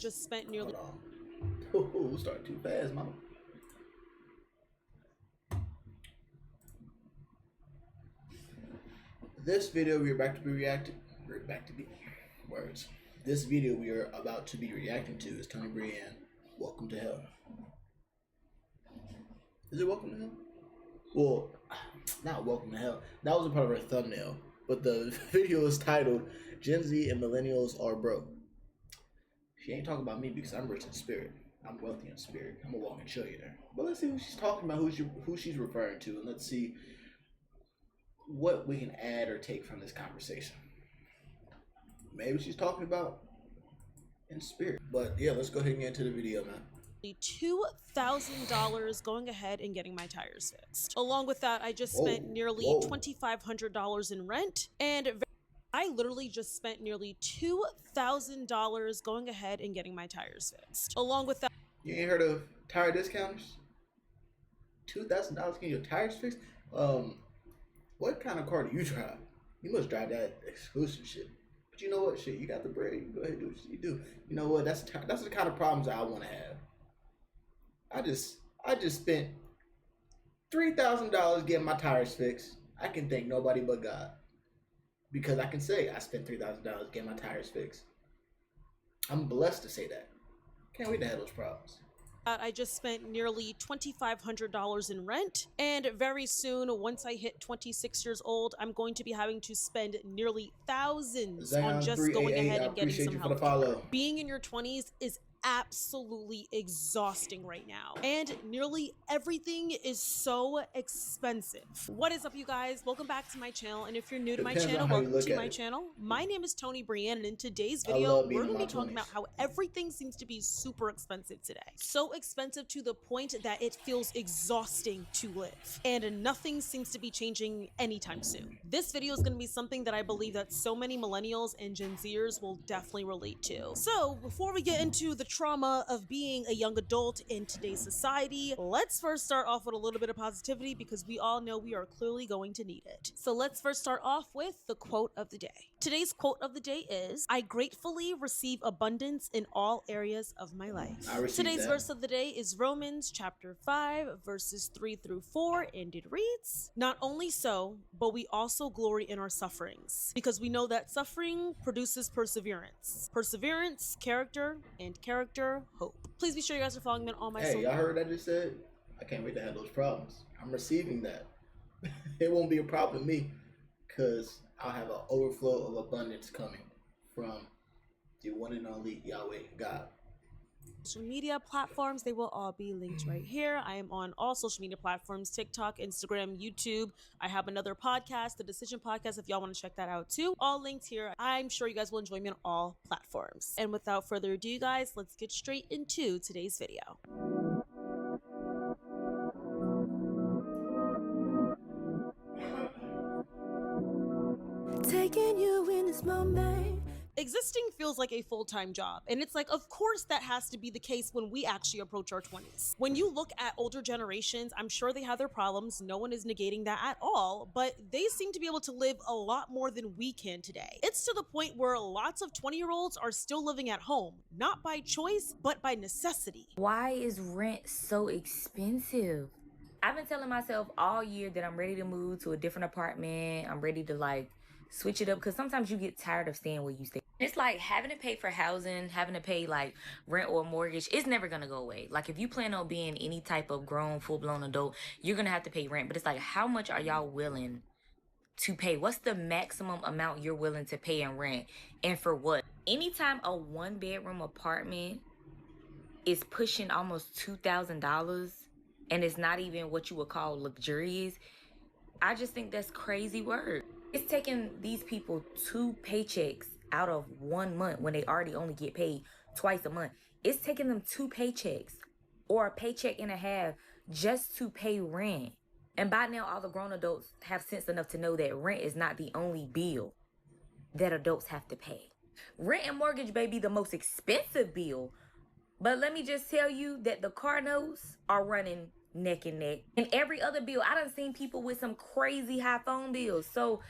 just spent nearly... Hold on. Oh, start too fast, mama. This video we are about to be reacting. Words. This video we are about to be reacting to is Tony Brienne. Welcome to Hell. Is it Welcome to Hell? Well, not Welcome to Hell. That was a part of her thumbnail, but the video is titled "Gen Z and Millennials Are Broke." She ain't talking about me because I'm rich in spirit. I'm wealthy in spirit. I'm gonna walk and show you there. But let's see who she's talking about, who she's referring to, and let's see what we can add or take from this conversation. Maybe she's talking about in spirit. But yeah, let's go ahead and get into the video, man. $2,000 going ahead and getting my tires fixed. Along with that, I just spent nearly $2,500 in rent, and I literally just spent nearly $2,000 going ahead and getting my tires fixed. Along with that, you ain't heard of tire discounters? $2,000 getting your tires fixed? What kind of car do you drive? You must drive that exclusive shit. But you know what? Shit, you got the bread. You can go ahead and do what you do. You know what? That's the kind of problems I want to have. I just spent $3,000 getting my tires fixed. I can thank nobody but God, because I can say I spent $3,000 getting my tires fixed. I'm blessed to say that. Can't wait to have those problems. I just spent nearly $2,500 in rent, and very soon, once I hit 26 years old, I'm going to be having to spend nearly thousands on just going ahead and getting some help. Being in your 20s is absolutely exhausting right now, and nearly everything is so expensive. What is up, you guys? Welcome back to my channel, and if you're new to my channel, welcome to my channel. My name is Tony Brienne, and in today's video we're going to be talking about how everything seems to be super expensive today. So expensive to the point that it feels exhausting to live, and nothing seems to be changing anytime soon. This video is going to be something that I believe that so many millennials and Gen Zers will definitely relate to. So before we get into the trauma of being a young adult in today's society, let's first start off with a little bit of positivity, because we all know we are clearly going to need it. So let's first start off with the quote of the day. Today's quote of the day is, "I gratefully receive abundance in all areas of my life." Today's verse of the day is Romans chapter 5 verses 3 through 4, and it reads, "Not only so, but we also glory in our sufferings, because we know that suffering produces perseverance. Perseverance, character, and character, hope." Please be sure you guys are following me on all my social. Hey, y'all heard what I just said? I can't wait to have those problems. I'm receiving that. It won't be a problem to me, because I'll have an overflow of abundance coming from the one and only Yahweh God. Social media platforms, they will all be linked right here. I am on all social media platforms: TikTok, Instagram, YouTube. I have another podcast, the Decision Podcast, if y'all want to check that out too. All linked here. I'm sure you guys will enjoy me on all platforms. And without further ado, guys, let's get straight into today's video. Taking you in this moment. Existing feels like a full-time job, and it's like, of course that has to be the case when we actually approach our 20s. When you look at older generations, I'm sure they have their problems, no one is negating that at all, but they seem to be able to live a lot more than we can today. It's to the point where lots of 20-year-olds are still living at home, not by choice, but by necessity. Why is rent so expensive? I've been telling myself all year that I'm ready to move to a different apartment. I'm ready to like switch it up, because sometimes you get tired of staying where you stay. It's like having to pay for housing, having to pay like rent or mortgage. It's never gonna go away. Like if you plan on being any type of grown, full-blown adult, you're gonna have to pay rent. But it's like, how much are y'all willing to pay? What's the maximum amount you're willing to pay in rent, and for what? Anytime a one-bedroom apartment is pushing almost $2,000 and it's not even what you would call luxurious, I just think that's crazy work. It's taking these people 2 paychecks out of 1 month when they already only get paid twice a month. It's taking them 2 paychecks or a paycheck and a half just to pay rent. And by now, all the grown adults have sense enough to know that rent is not the only bill that adults have to pay. Rent and mortgage may be the most expensive bill, but let me just tell you that the car notes are running neck and neck. And every other bill, I done seen people with some crazy high phone bills. So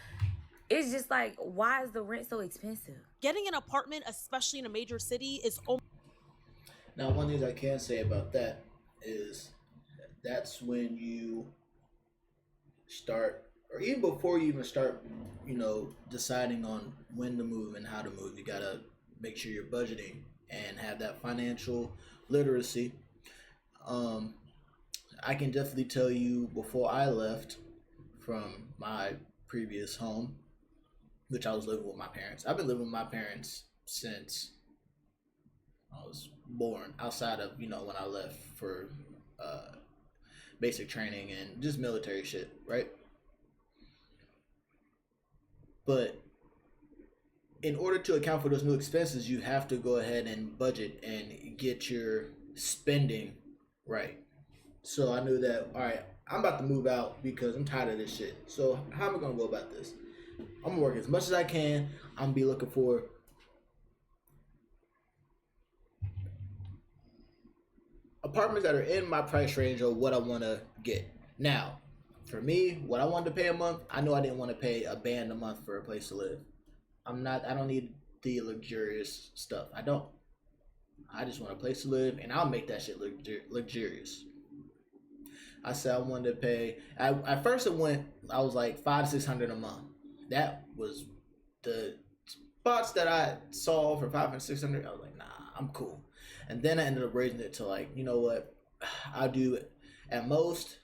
it's just like, why is the rent so expensive? Getting an apartment, especially in a major city, is Now, one thing I can say about that is that's when you start, or even before you even start, deciding on when to move and how to move. You gotta make sure you're budgeting and have that financial literacy. Um, I can definitely tell you before I left from my previous home, which I was living with my parents. I've been living with my parents since I was born, outside of, when I left for uh, basic training and just military shit, right? But in order to account for those new expenses, you have to go ahead and budget and get your spending right. So I knew that, all right, I'm about to move out because I'm tired of this shit. So how am I going to go about this? I'm going to work as much as I can. I'm going to be looking for apartments that are in my price range of what I want to get. Now, for me, what I wanted to pay a month, I knew I didn't want to pay a band a month for a place to live. I don't need the luxurious stuff. I don't. I just want a place to live, and I'll make that shit luxurious. I said I wanted to pay. At first, I was like $500-600 a month. That was the spots that I saw for $500-600. I was like, nah, I'm cool. And then I ended up raising it to, like, you know what? I'll do it at most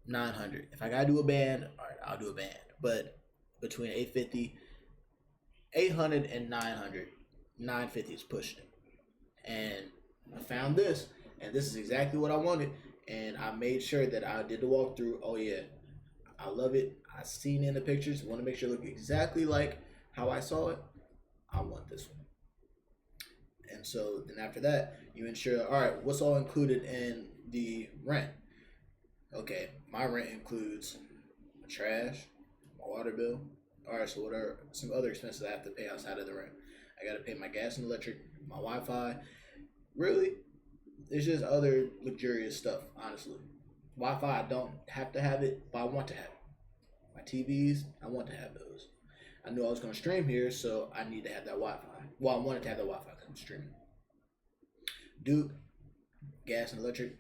$900. If I gotta do a band, all right, I'll do a band. But between $800 and $950 is pushing it. And I found this, and this is exactly what I wanted. And I made sure that I did the walkthrough. Oh yeah, I love it. I seen in the pictures. Want to make sure it look exactly like how I saw it. I want this one. And so then after that, you ensure, all right, what's all included in the rent? Okay, my rent includes my trash, my water bill. All right, so what are some other expenses I have to pay outside of the rent? I got to pay my gas and electric, my Wi-Fi. Really, it's just other luxurious stuff, honestly. Wi-Fi, I don't have to have it, but I want to have it. My TVs, I want to have those. I knew I was going to stream here, so I need to have that Wi-Fi. Well, I wanted to have that Wi-Fi because I'm streaming. Duke, gas and electric,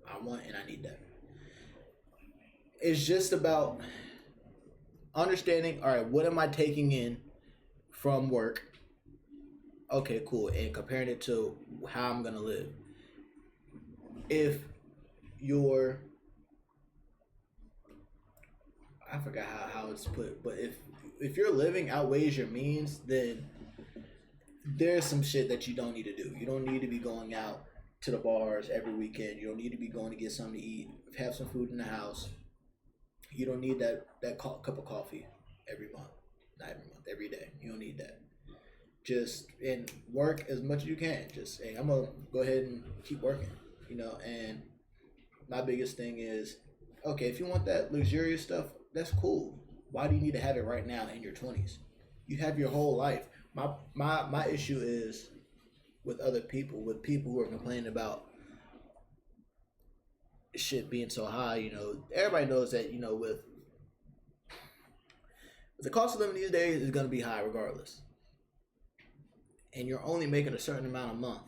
I want and I need that. It's just about understanding, all right, what am I taking in from work? Okay, cool. And comparing it to how I'm going to live. If you're, I forgot how it's put, but if your living outweighs your means, then there's some shit that you don't need to do. You don't need to be going out to the bars every weekend. You don't need to be going to get something to eat. Have some food in the house. You don't need that cup of coffee every month. Not every month, every day. You don't need that. Just and work as much as you can. Just, hey, I'm gonna go ahead and keep working. And my biggest thing is, okay, if you want that luxurious stuff, that's cool. Why do you need to have it right now in your 20s? You have your whole life. My issue is with other people, with people who are complaining about shit being so high. Everybody knows that, with the cost of living these days is going to be high regardless. And you're only making a certain amount a month.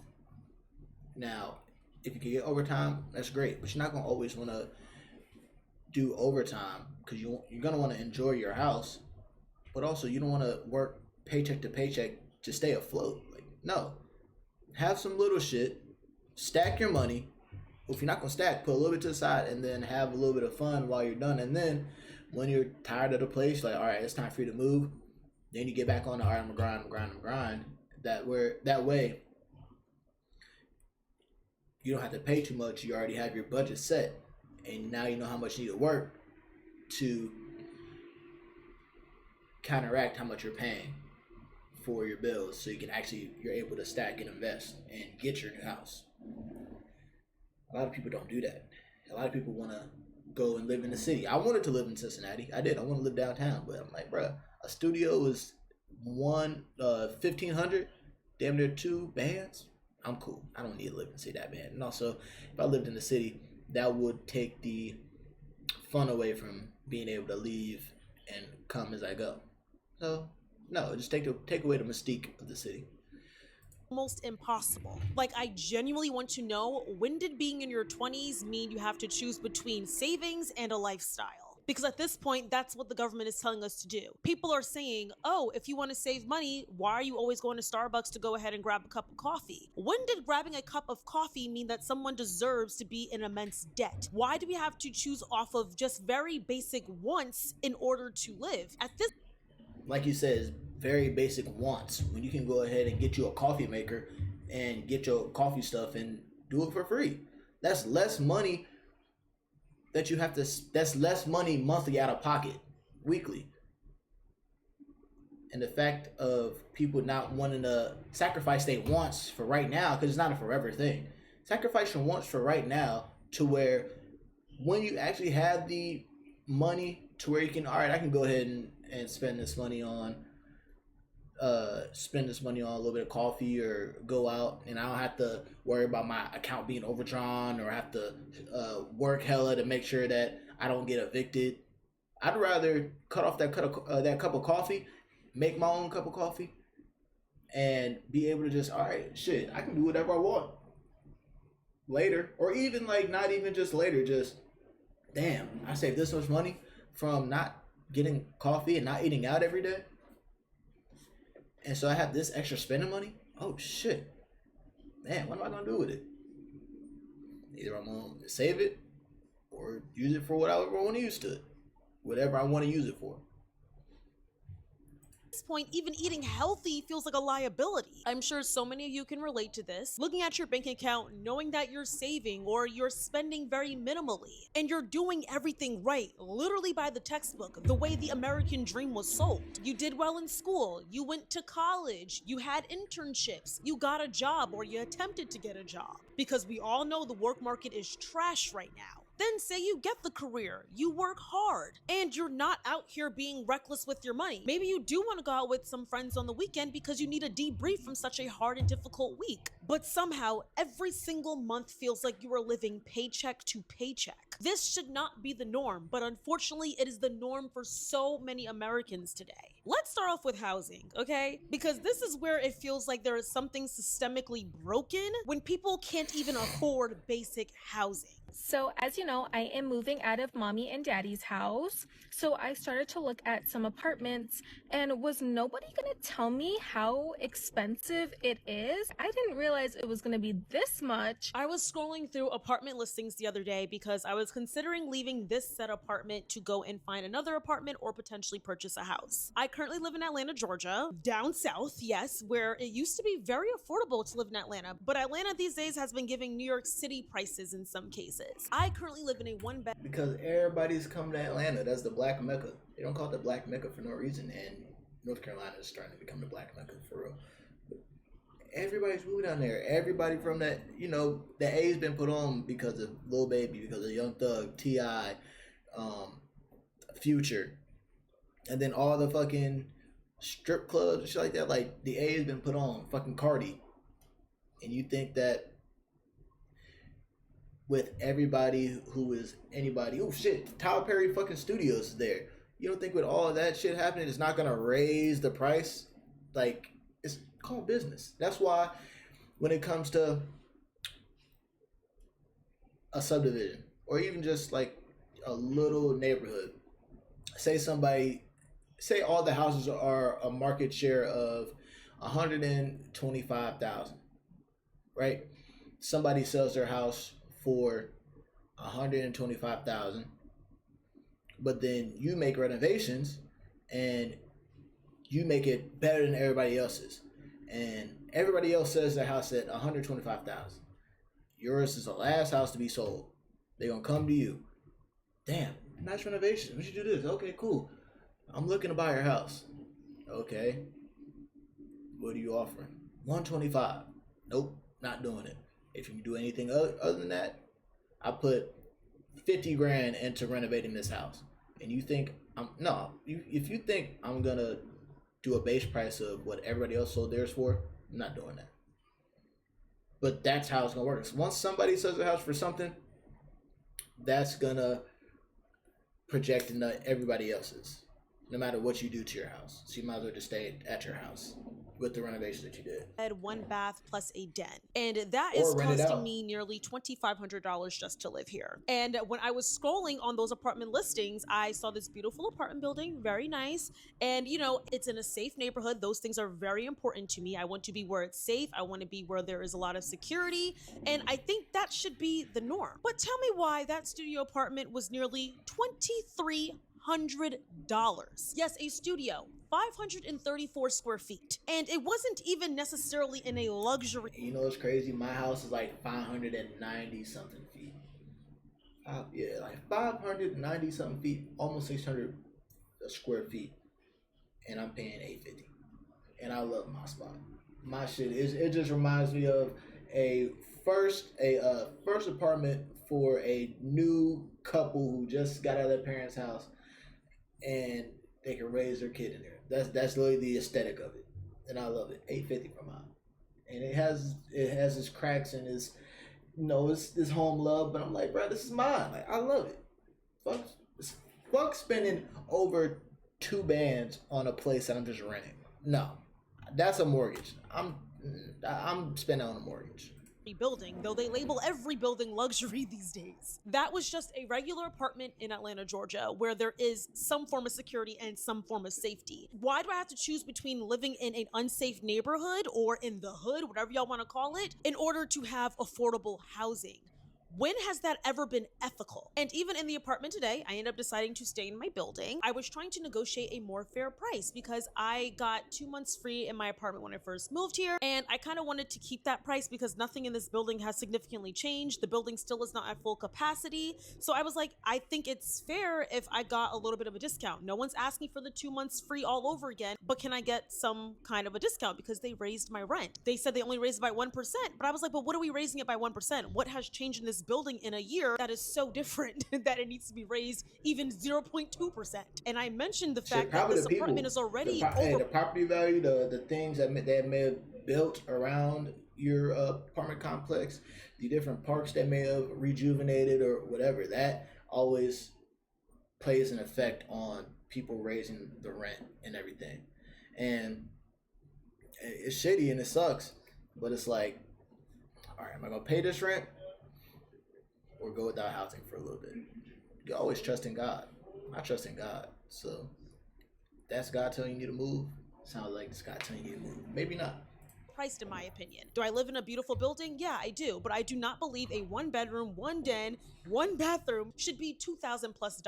Now, if you can get overtime, that's great. But you're not going to always want to do overtime because you're going to want to enjoy your house. But also, you don't want to work paycheck to paycheck to stay afloat. Like, no. Have some little shit. Stack your money. Well, if you're not going to stack, put a little bit to the side and then have a little bit of fun while you're done. And then when you're tired of the place, like, all right, it's time for you to move. Then you get back on the, all right, I'm going to grind. That way, you don't have to pay too much. You already have your budget set. And now you know how much you need to work to counteract how much you're paying for your bills. So you're able to stack and invest and get your new house. A lot of people don't do that. A lot of people want to go and live in the city. I wanted to live in Cincinnati. I did. I want to live downtown. But I'm like, bruh, a studio is $1,500, damn near 2 bands. I'm cool. I don't need to live in the city that bad. And also, if I lived in the city, that would take the fun away from being able to leave and come as I go. So, no, just take away the mystique of the city. almost impossible. Like, I genuinely want to know, when did being in your 20s mean you have to choose between savings and a lifestyle? Because at this point, that's what the government is telling us to do. People are saying, oh, if you want to save money, why are you always going to Starbucks to go ahead and grab a cup of coffee? When did grabbing a cup of coffee mean that someone deserves to be in immense debt? Why do we have to choose off of just very basic wants in order to live? At this, like you said, it's very basic wants. When you can go ahead and get you a coffee maker and get your coffee stuff and do it for free. That's less money that you have to, that's less money monthly out of pocket, weekly. And the fact of people not wanting to sacrifice their wants for right now, because it's not a forever thing. Sacrifice your wants for right now to where when you actually have the money to where you can, all right, I can go ahead and spend this money on a little bit of coffee or go out, and I don't have to worry about my account being overdrawn or have to work hella to make sure that I don't get evicted. I'd rather cut off that cup of coffee, make my own cup of coffee, and be able to just, all right, shit, I can do whatever I want later, or even like not even just later, just damn, I saved this much money from not getting coffee and not eating out every day. And so I have this extra spending money. Oh shit. Man, what am I gonna do with it? Either I'm gonna save it or use it for whatever I want to use it. Whatever I want to use it for. this point, even eating healthy feels like a liability. I'm sure so many of you can relate to this. Looking at your bank account, knowing that you're saving or you're spending very minimally, and you're doing everything right, literally by the textbook, the way the American dream was sold. You did well in school, you went to college, you had internships, you got a job or you attempted to get a job. Because we all know the work market is trash right now. Then say you get the career, you work hard, and you're not out here being reckless with your money. Maybe you do want to go out with some friends on the weekend because you need a debrief from such a hard and difficult week. But somehow, every single month feels like you are living paycheck to paycheck. This should not be the norm, but unfortunately, it is the norm for so many Americans today. Let's start off with housing, okay? Because this is where it feels like there is something systemically broken when people can't even afford basic housing. So as you know, I am moving out of mommy and daddy's house. So I started to look at some apartments, and was nobody gonna tell me how expensive it is? I didn't realize it was gonna be this much. I was scrolling through apartment listings the other day because I was considering leaving this said apartment to go and find another apartment or potentially purchase a house. I currently live in Atlanta, Georgia, down south, yes, where it used to be very affordable to live in Atlanta, but Atlanta these days has been giving New York City prices in some cases. I currently live in a one-bed. Because everybody's coming to Atlanta. That's the Black Mecca. They don't call it the Black Mecca for no reason. And North Carolina is starting to become the Black Mecca for real. But everybody's moving down there. Everybody from that, you know, the A's been put on because of Lil Baby, because of Young Thug, T.I., Future. And then all the fucking strip clubs and shit like that. Like, the A's been put on. Fucking Cardi. And you think that with everybody who is anybody, oh shit, Tyler Perry fucking Studios is there. You don't think with all of that shit happening, it's not gonna raise the price? Like, it's called business. That's why when it comes to a subdivision or even just like a little neighborhood, say all the houses are a market share of 125,000, right? Somebody sells their house for 125,000, but then you make renovations and you make it better than everybody else's, and everybody else says their house at 125,000. Yours is the last house to be sold. They're gonna come to you. Damn, nice renovation. We should do this. Okay, cool. I'm looking to buy your house. Okay. What are you offering? 125. Nope, not doing it. If you can do anything other than that, I put 50 grand into renovating this house. And you think if you think I'm gonna do a base price of what everybody else sold theirs for, I'm not doing that. But that's how it's gonna work. So once somebody sells their house for something, that's gonna project into everybody else's, no matter what you do to your house. So you might as well just stay at your house. with the renovation that you did. Had 1 bath plus a den, and that Or is rent it costing out. me nearly $2,500 just to live here. And when I was scrolling on those apartment listings, I saw this beautiful apartment building, very nice, and you know, it's in a safe neighborhood. Those things are very important to me. I want to be where it's safe. I want to be where there is a lot of security, and I think that should be the norm. But tell me why that studio apartment was nearly $2,300. Yes, a studio, 534 square feet. And it wasn't even necessarily in a luxury. You know what's crazy? My house is like 590 something feet. Yeah, like 590 something feet, almost 600 square feet, and I'm paying $850. And I love my spot. My shit is, it just reminds me of a first apartment for a new couple who just got out of their parents' house, and they can raise their kid in there. That's literally the aesthetic of it, and I love it. $850 per month, and it has its cracks and its, you know, it's this home love. But I'm like, bro, this is mine. Like, I love it. Fuck spending over 2 bands on a place that I'm just renting. No, that's a mortgage. I'm spending on a mortgage. Building, though they label every building luxury these days. That was just a regular apartment in Atlanta, Georgia, where there is some form of security and some form of safety. Why do I have to choose between living in an unsafe neighborhood or in the hood, whatever y'all want to call it, in order to have affordable housing? When has that ever been ethical? And even in the apartment today, I ended up deciding to stay in my building. I was trying to negotiate a more fair price because I got 2 months free in my apartment when I first moved here, and I kind of wanted to keep that price because nothing in this building has significantly changed. The building still is not at full capacity. So I was like, I think it's fair if I got a little bit of a discount. No one's asking for the 2 months free all over again, but can I get some kind of a discount because they raised my rent? They said they only raised it by 1%, but I was like, but what are we raising it by 1%? What has changed in this building in a year that is so different that it needs to be raised even 0.2%? And I mentioned the fact that this apartment is already the property value, the things that may have built around your apartment complex, the different parks that may have rejuvenated or whatever, that always plays an effect on people raising the rent and everything. And it's shitty and it sucks, but it's like, all right, am I gonna pay this rent or go without housing for a little bit? You always trust in God. I trust in God. So that's God telling you to move. Sounds like it's God telling you to move. Maybe not. Priced in my opinion. Do I live in a beautiful building? Yeah, I do, but I do not believe a 1 bedroom, 1 den, 1 bathroom should be $2,000 plus.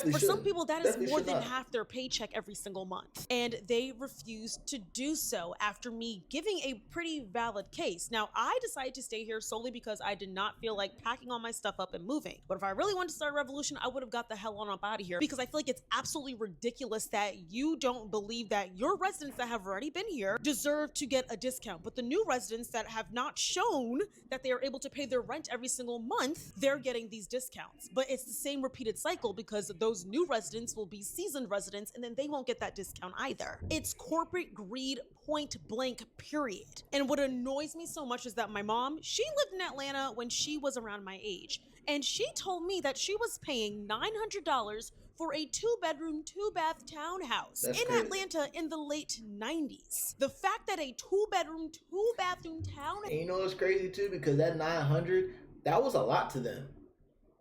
For some people, that is more than half their paycheck every single month, and they refuse to do so after me giving a pretty valid case. Now, I decided to stay here solely because I did not feel like packing all my stuff up and moving. But if I really wanted to start a revolution, I would have got the hell on up out of here, because I feel like it's absolutely ridiculous that you don't believe that your residents that have already been here deserve to get a discount. But the new residents that have not shown that they are able to pay their rent every single month, they're getting these discounts. But it's the same repeated cycle because those new residents will be seasoned residents and then they won't get that discount either. It's corporate greed, point blank, period. And what annoys me so much is that my mom, she lived in Atlanta when she was around my age, and she told me that she was paying $900 for a 2-bedroom, 2-bath townhouse in Atlanta in the late 90s. The fact that a 2-bedroom, 2-bathroom townhouse. And you know what's crazy too? Because that 900, that was a lot to them.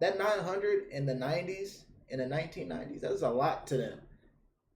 That 900 in the 90s, in the 1990s, that was a lot to them.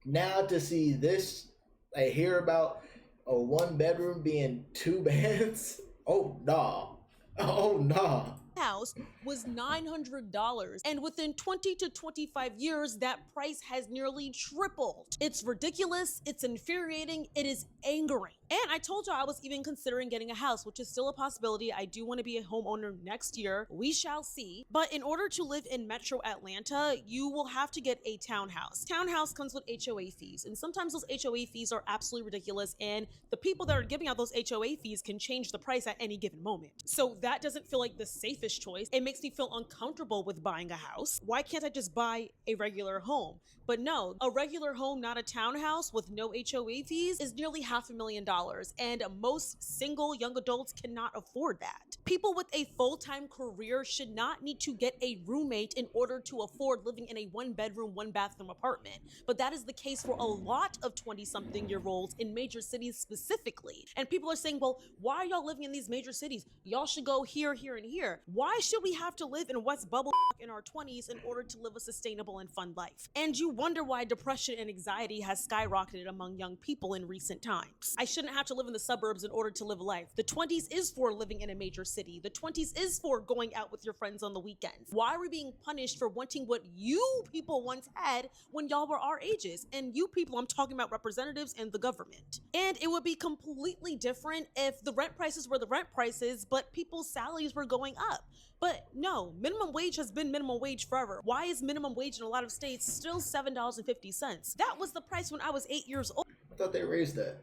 Now to see this, I hear about a 1-bedroom being 2 baths. Oh nah. Oh nah. House was $900, and within 20 to 25 years that price has nearly tripled. It's ridiculous, it's infuriating, it is angering. And I told you I was even considering getting a house, which is still a possibility. I do want to be a homeowner next year. We shall see. But in order to live in Metro Atlanta, you will have to get a townhouse. Townhouse comes with HOA fees, and sometimes those HOA fees are absolutely ridiculous, and the people that are giving out those HOA fees can change the price at any given moment. So that doesn't feel like the safest choice. It makes me feel uncomfortable with buying a house. Why can't I just buy a regular home? But no, a regular home, not a townhouse with no HOA fees, is nearly $500,000, and most single young adults cannot afford that. People with a full-time career should not need to get a roommate in order to afford living in a 1-bedroom, 1-bathroom apartment. But that is the case for a lot of 20-something-year-olds in major cities specifically. And people are saying, well, why are y'all living in these major cities? Y'all should go here, here, and here. Why should we have to live in West Bubble in our 20s in order to live a sustainable and fun life? And you wonder why depression and anxiety has skyrocketed among young people in recent times. I shouldn't have to live in the suburbs in order to live life. The 20s is for living in a major city. The 20s is for going out with your friends on the weekends. Why are we being punished for wanting what you people once had when y'all were our ages? And you people, I'm talking about representatives and the government. And it would be completely different if the rent prices were the rent prices, but people's salaries were going up. But no, minimum wage has been minimum wage forever. Why is minimum wage in a lot of states still $7.50? That was the price when I was 8 years old. I thought they raised that.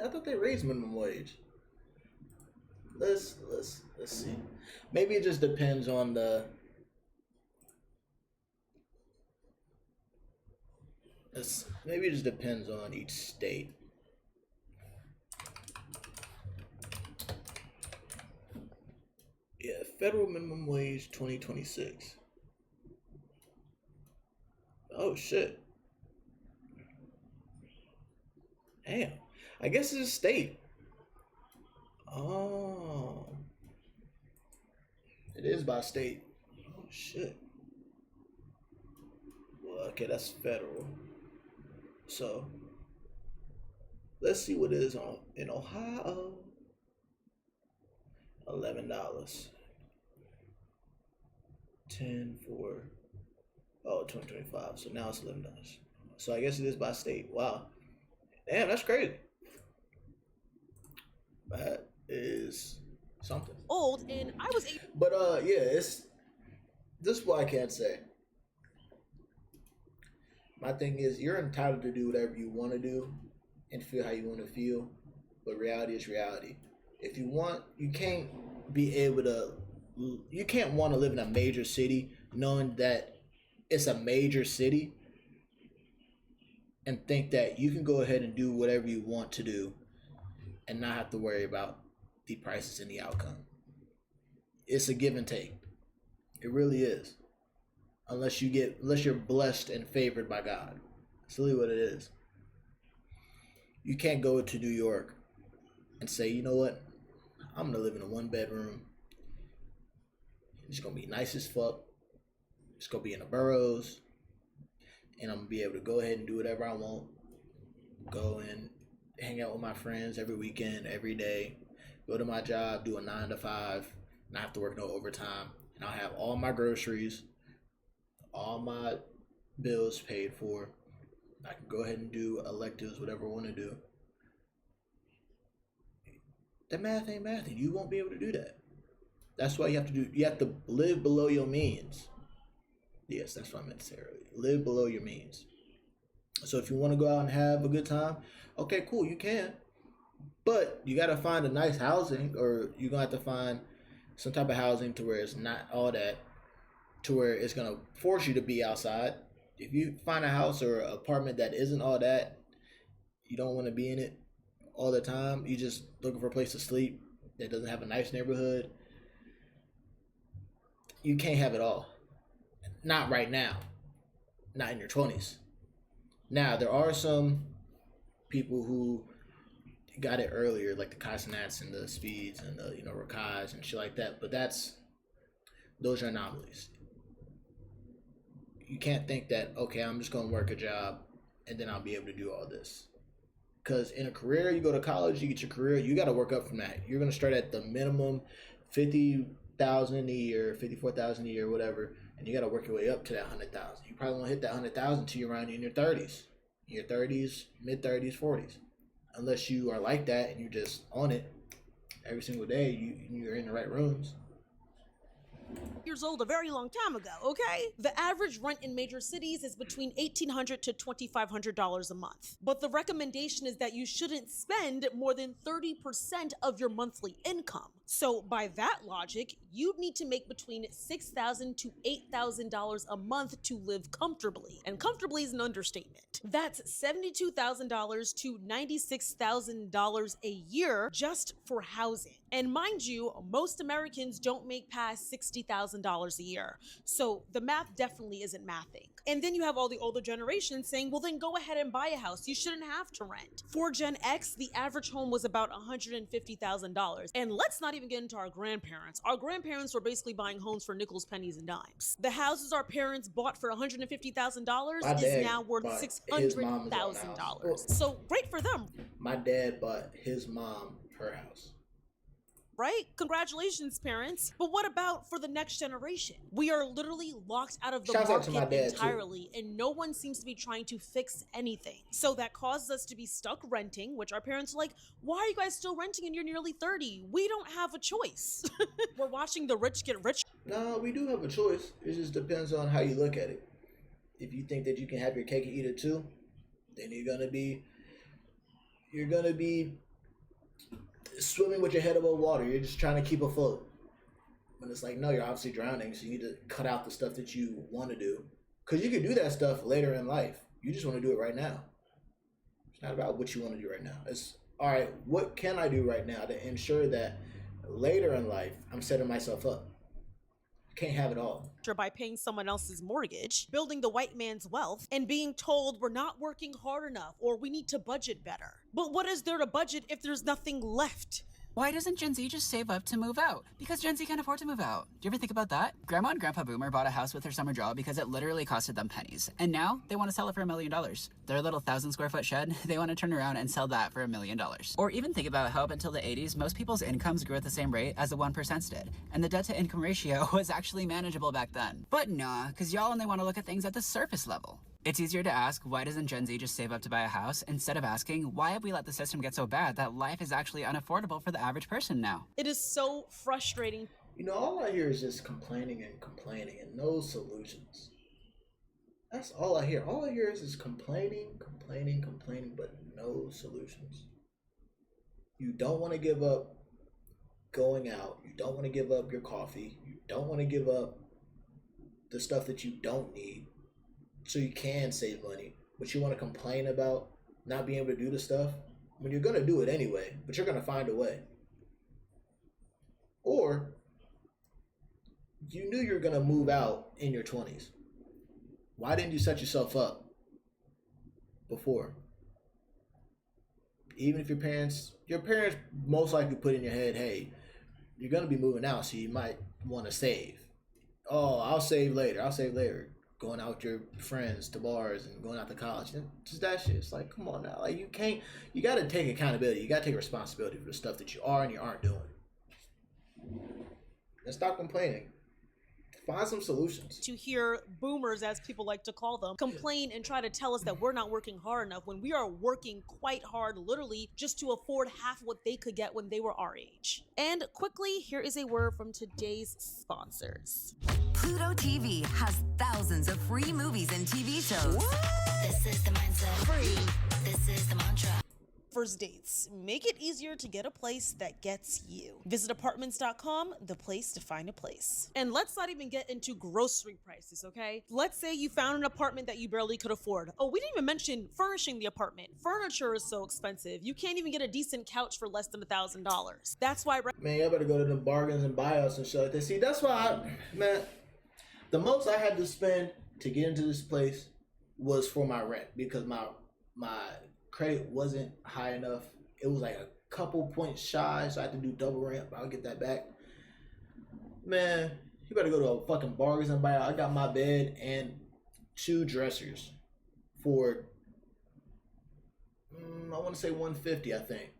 I thought they raised minimum wage. Let's see. Maybe it just depends on the. Maybe it just depends on each state. Yeah, federal minimum wage 2026. Oh shit. Damn. I guess it's a state. Oh. It is by state. Oh shit. Well, okay, that's federal. So let's see what it is in Ohio. $11. 10 for 2025. So now it's $11. So I guess it is by state. Wow. Damn, that's crazy. That is something. Old, and I was 8. But yeah, this is what I can't say. My thing is, you're entitled to do whatever you want to do and feel how you want to feel, but reality is reality. If you want, you can't want to live in a major city knowing that it's a major city and think that you can go ahead and do whatever you want to do and not have to worry about the prices and the outcome. It's a give and take. It really is. Unless you're blessed and favored by God. That's really what it is. You can't go to New York and say, you know what? I'm gonna live in a 1-bedroom. It's gonna be nice as fuck. It's gonna be in the boroughs. And I'm gonna be able to go ahead and do whatever I want. Go and hang out with my friends every weekend, every day. Go to my job, do a 9 to 5, not have to work no overtime. And I'll have all my groceries, all my bills paid for. I can go ahead and do electives, whatever I want to do. That math ain't math, and you won't be able to do that. That's why you have to live below your means. Yes, that's what I meant to say earlier. Live below your means. So if you want to go out and have a good time, okay, cool, you can. But you got to find a nice housing, or you're going to have to find some type of housing to where it's not all that, to where it's going to force you to be outside. If you find a house or an apartment that isn't all that, you don't want to be in it all the time. You just looking for a place to sleep that doesn't have a nice neighborhood. You can't have it all. Not right now. Not in your 20s. Now, there are some people who got it earlier, like the Casanats and the Speeds and the, Rakais and shit like that. But those are anomalies. You can't think that, okay, I'm just going to work a job and then I'll be able to do all this. Because in a career, you go to college, you get your career, you got to work up from that. You're going to start at the minimum $50,000 a year, $54,000 a year, whatever, and you got to work your way up to that $100,000. You probably won't hit that $100,000 until you're around in your 30s. In your 30s, mid-30s, 40s. Unless you are like that and you're just on it every single day, you're in the right rooms. years old a very long time ago, okay? The average rent in major cities is between $1,800 to $2,500 a month. But the recommendation is that you shouldn't spend more than 30% of your monthly income. So by that logic, you'd need to make between $6,000 to $8,000 a month to live comfortably. And comfortably is an understatement. That's $72,000 to $96,000 a year just for housing. And mind you, most Americans don't make past $60,000 a year. So the math definitely isn't mathing. And then you have all the older generations saying, well, then go ahead and buy a house. You shouldn't have to rent. For Gen X, the average home was about $150,000. And let's not even get into our grandparents. Our grandparents were basically buying homes for nickels, pennies, and dimes. The houses our parents bought for $150,000 is now worth $600,000. So great for them. My dad bought his mom her house. Right? Congratulations, parents. But what about for the next generation? We are literally locked out of the market entirely, and no one seems to be trying to fix anything. So that causes us to be stuck renting, which our parents are like, why are you guys still renting and you're nearly 30? We don't have a choice. We're watching the rich get rich. No, we do have a choice. It just depends on how you look at it. If you think that you can have your cake and eat it too, then you're gonna be swimming with your head above water. You're just trying to keep afloat. When it's like, no, you're obviously drowning, so you need to cut out the stuff that you want to do. Because you can do that stuff later in life. You just want to do it right now. It's not about what you want to do right now. It's, all right, what can I do right now to ensure that later in life, I'm setting myself up? I can't have it all. By paying someone else's mortgage, building the white man's wealth, and being told we're not working hard enough or we need to budget better. But what is there to budget if there's nothing left? Why doesn't Gen Z just save up to move out? Because Gen Z can't afford to move out. Do you ever think about that? Grandma and Grandpa Boomer bought a house with their summer job because it literally costed them pennies. And now they want to sell it for $1 million. Their little 1,000-square-foot shed, they want to turn around and sell that for $1 million. Or even think about how up until the 80s, most people's incomes grew at the same rate as the 1% did. And the debt-to-income ratio was actually manageable back then. But nah, because y'all only want to look at things at the surface level. It's easier to ask, why doesn't Gen Z just save up to buy a house, instead of asking, why have we let the system get so bad that life is actually unaffordable for the average person now? It is so frustrating. You know, all I hear is just complaining and no solutions. That's all I hear. All I hear is complaining, but no solutions. You don't want to give up going out. You don't want to give up your coffee. You don't want to give up the stuff that you don't need, so you can save money, but you want to complain about not being able to do the stuff when you're going to do it anyway, but you're going to find a way. Or you knew you were going to move out in your 20s. Why didn't you set yourself up before? Even if your parents most likely put in your head, hey, you're going to be moving out, so you might want to save. Oh, I'll save later. Going out with your friends to bars and going out to college. And just that shit. It's like, come on now. Like, you got to take accountability. You got to take responsibility for the stuff that you are and you aren't doing. And stop complaining. Find some solutions. To hear boomers, as people like to call them, complain and try to tell us that we're not working hard enough when we are working quite hard, literally, just to afford half what they could get when they were our age. And quickly, here is a word from today's sponsors. Pluto TV has thousands of free movies and TV shows. What? This is the mindset. Free. This is the mantra. First dates. Make it easier to get a place that gets you. Visit apartments.com, the place to find a place. And let's not even get into grocery prices, okay? Let's say you found an apartment that you barely could afford. Oh, we didn't even mention furnishing the apartment. Furniture is so expensive. You can't even get a decent couch for less than $1,000. That's why... Man, y'all better go to the bargains and buyouts and shit like that. See, that's why the most I had to spend to get into this place was for my rent, because my credit wasn't high enough. It was like a couple points shy, so I had to do double rent, but I'll get that back. Man, you better go to a fucking bargains and buyout. I got my bed and 2 dressers for I want to say $150, I think.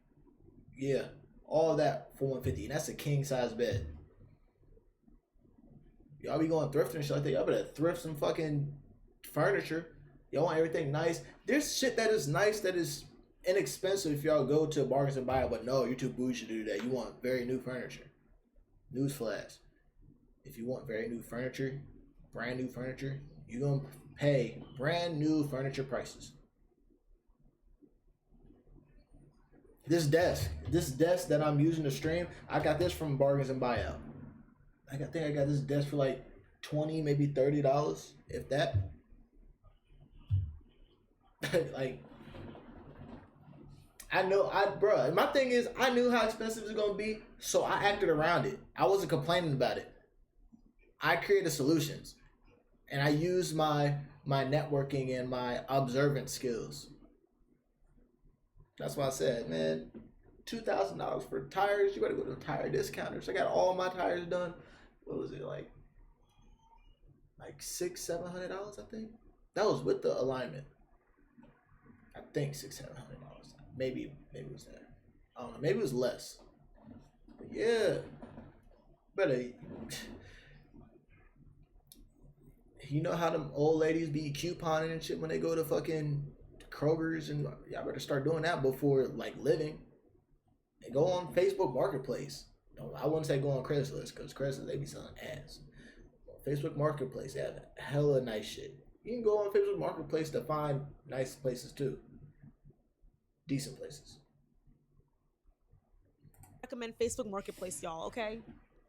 Yeah, all that for $150, and that's a king size bed. Y'all be going thrifting and shit like that. Y'all better thrift some fucking furniture. Y'all want everything nice. There's shit that is nice that is inexpensive if y'all go to bargains and buy it, but no, you're too bougie to do that. You want very new furniture. Newsflash. if you want very new furniture, brand new furniture, you're going to pay brand new furniture prices. This desk that I'm using to stream, I got this from Bargains and Buyout. I think I got this desk for like $20, maybe $30, if that. Like, my thing is, I knew how expensive it was gonna be, so I acted around it. I wasn't complaining about it. I created solutions, and I used my networking and my observant skills. That's why I said, man, $2,000 for tires. You gotta go to tire discounters. I got all my tires done. What was it like $600-700? I think that was with the alignment. I think $600-700. Maybe it was that. I don't know. Maybe it was less. But yeah, better. You know how them old ladies be couponing and shit when they go to fucking Kroger's, and y'all better start doing that before like living. And go on Facebook Marketplace. No, I wouldn't say go on Craigslist, because Craigslist, they be selling ass. Facebook Marketplace, they have hella nice shit. You can go on Facebook Marketplace to find nice places too. Decent places. Recommend Facebook Marketplace, y'all, okay?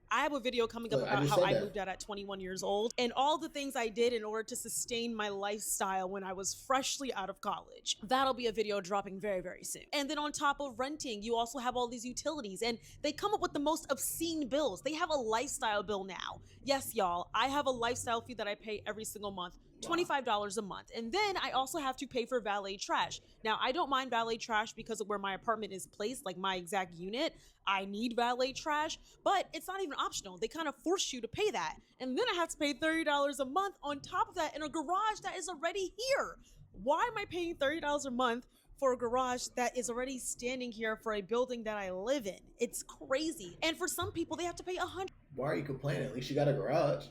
I have a video coming up Look, about how I moved out at 21 years old and all the things I did in order to sustain my lifestyle when I was freshly out of college. That'll be a video dropping very, very soon. And then on top of renting, you also have all these utilities, and they come up with the most obscene bills. They have a lifestyle bill now. Yes, y'all, I have a lifestyle fee that I pay every single month. $25 a month. And then I also have to pay for valet trash. Now, I don't mind valet trash because of where my apartment is placed, like my exact unit. I need valet trash, but it's not even optional. They kind of force you to pay that. And then I have to pay $30 a month on top of that in a garage that is already here. Why am I paying $30 a month for a garage that is already standing here for a building that I live in? It's crazy. And for some people, they have to pay $100. Why are you complaining? At least you got a garage.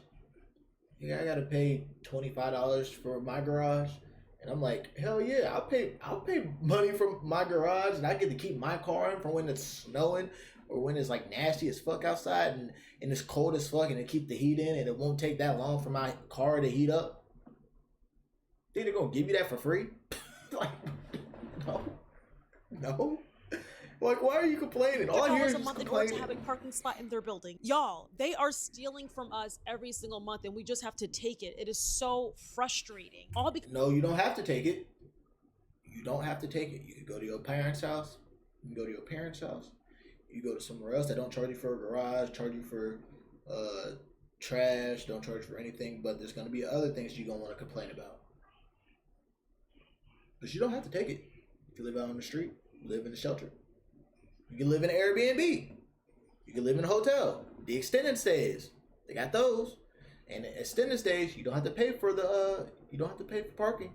Yeah, I gotta pay $25 for my garage, and I'm like, hell yeah, I'll pay money for my garage, and I get to keep my car in for when it's snowing or when it's like nasty as fuck outside and it's cold as fuck, and to keep the heat in, and it won't take that long for my car to heat up. Think they're gonna give you that for free? Like, no. Like, why are you complaining? All I hear is a month in order to have a parking spot in their building. Y'all, they are stealing from us every single month, and we just have to take it. It is so frustrating. All because no, you don't have to take it. You don't have to take it. You can go to your parents' house. You can go to your parents' house. You go to somewhere else that don't charge you for a garage, charge you for trash, don't charge you for anything, but there's going to be other things you're going to want to complain about. But you don't have to take it. If you live out on the street, you live in a shelter. You can live in an Airbnb. You can live in a hotel. The extended stays, they got those. And the extended stays, you don't have to pay for parking.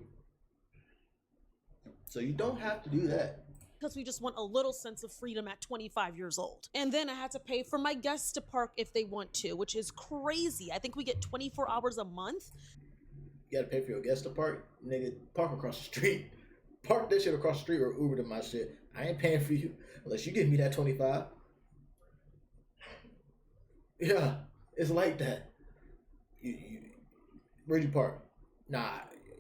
So you don't have to do that. Because we just want a little sense of freedom at 25 years old. And then I had to pay for my guests to park if they want to, which is crazy. I think we get 24 hours a month. You gotta pay for your guests to park? Nigga, park across the street. Park that shit across the street or Uber to my shit. I ain't paying for you unless you give me that 25. Yeah, it's like that. Where'd you park? Nah,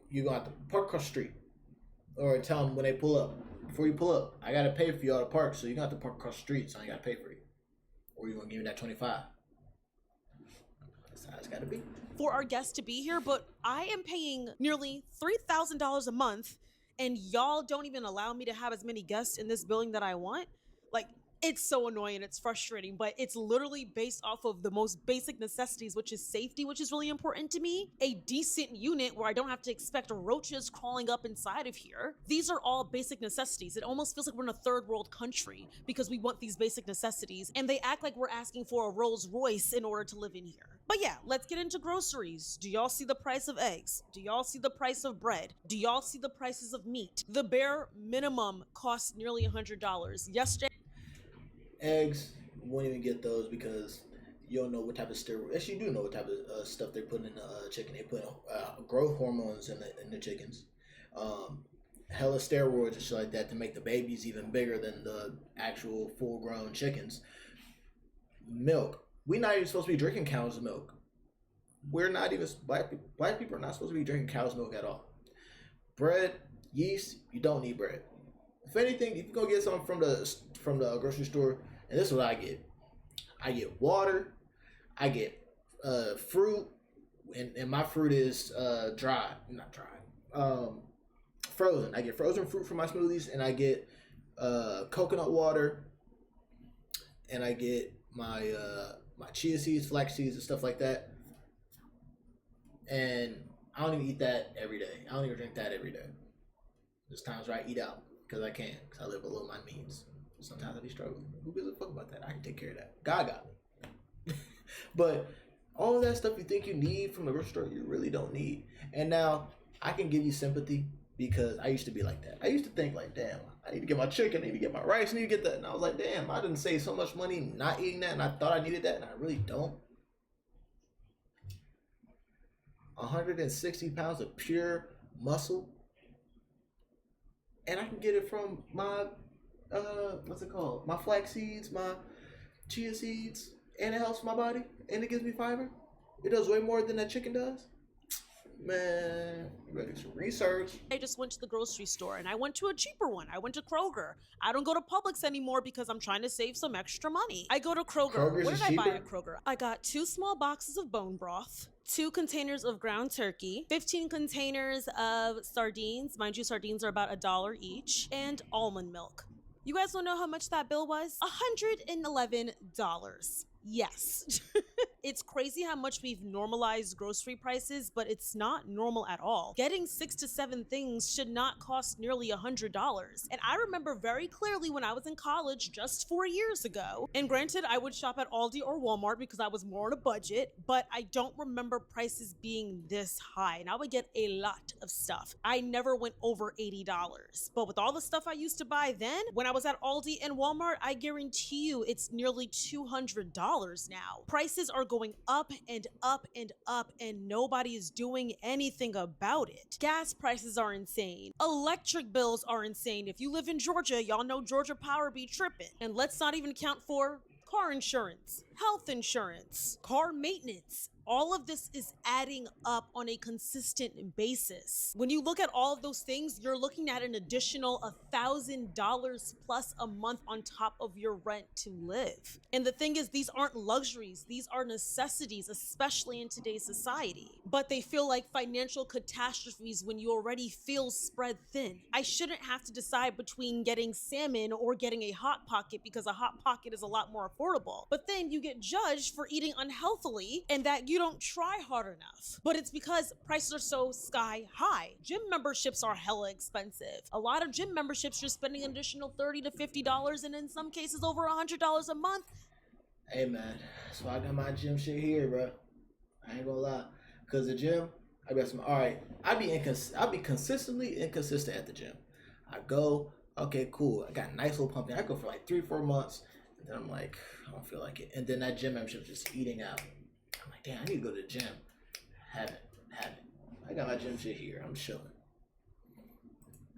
you're gonna have to park across the street. Or tell them when they pull up. Before you pull up, I gotta pay for y'all to park, so you're gonna have to park across the street, so I gotta pay for you. Or you gonna give me that 25. That's how it's gotta be. For our guests to be here, but I am paying nearly $3,000 a month, and y'all don't even allow me to have as many guests in this building that I want. Like, it's so annoying, it's frustrating, but it's literally based off of the most basic necessities, which is safety, which is really important to me. A decent unit where I don't have to expect roaches crawling up inside of here. These are all basic necessities. It almost feels like we're in a third world country because we want these basic necessities, and they act like we're asking for a Rolls Royce in order to live in here. But yeah, let's get into groceries. Do y'all see the price of eggs? Do y'all see the price of bread? Do y'all see the prices of meat? The bare minimum costs nearly $100. Yesterday, eggs, you won't even get those because you don't know what type of steroids. Actually, you do know what type of stuff they're putting in the chicken. They put growth hormones in the chickens, hella steroids and shit like that to make the babies even bigger than the actual full-grown chickens. Milk. We're not even supposed to be drinking cow's milk. We're not even black people are not supposed to be drinking cow's milk at all. Bread, yeast, you don't need bread. If anything, you can go get something from the grocery store, and this is what I get. I get water, I get fruit, and my fruit is frozen. I get frozen fruit for my smoothies, and I get coconut water, and I get my my chia seeds, flax seeds, and stuff like that. And I don't even eat that every day. I don't even drink that every day. There's times where I eat out because I can, because I live below my means. Sometimes I be struggling. Who gives a fuck about that? I can take care of that. God got me. But all of that stuff you think you need from the grocery store, you really don't need. And now I can give you sympathy because I used to be like that. I used to think like, damn, I need to get my chicken, I need to get my rice, I need to get that. And I was like, damn, I didn't save so much money not eating that, and I thought I needed that, and I really don't. 160 pounds of pure muscle, and I can get it from my what's it called, my flax seeds, my chia seeds, and it helps my body, and it gives me fiber. It does way more than that chicken does. Man, you better do some research. I just went to the grocery store and I went to a cheaper one. I went to Kroger. I don't go to Publix anymore because I'm trying to save some extra money. I go to Kroger. Kroger's What is did I buy cheaper? at Kroger? I got 2 small boxes of bone broth, 2 containers of ground turkey, 15 containers of sardines. Mind you, sardines are about $1 each, and almond milk. You guys don't know how much that bill was? $111. Yes. It's crazy how much we've normalized grocery prices, but it's not normal at all. Getting 6 to 7 things should not cost nearly $100. And I remember very clearly when I was in college just 4 years ago, and granted, I would shop at Aldi or Walmart because I was more on a budget, but I don't remember prices being this high, and I would get a lot of stuff. I never went over $80. But with all the stuff I used to buy then, when I was at Aldi and Walmart, I guarantee you it's nearly $200 now. Prices are going up and up and up, and nobody is doing anything about it. Gas prices are insane. Electric bills are insane. If you live in Georgia, y'all know Georgia Power be tripping. And let's not even count for car insurance, health insurance, car maintenance. All of this is adding up on a consistent basis. When you look at all of those things, you're looking at an additional $1,000 plus a month on top of your rent to live. And the thing is, these aren't luxuries, these are necessities, especially in today's society. But they feel like financial catastrophes when you already feel spread thin. I shouldn't have to decide between getting salmon or getting a Hot Pocket because a Hot Pocket is a lot more affordable. But then you get judged for eating unhealthily and that you don't try hard enough. But it's because prices are so sky high. Gym memberships are hella expensive. A lot of gym memberships, you're spending an additional $30 to $50 and in some cases over $100 a month. Hey man, so I got my gym shit here, bro. I ain't gonna lie, cause the gym, I got some. All right, I be consistently inconsistent at the gym. I go, okay, cool. I got a nice little pump in. I go for like 3-4 months, and then I'm like, I don't feel like it. And then that gym membership just eating out. I'm like, damn, I need to go to the gym. Haven't. I got my gym shit here. I'm chilling.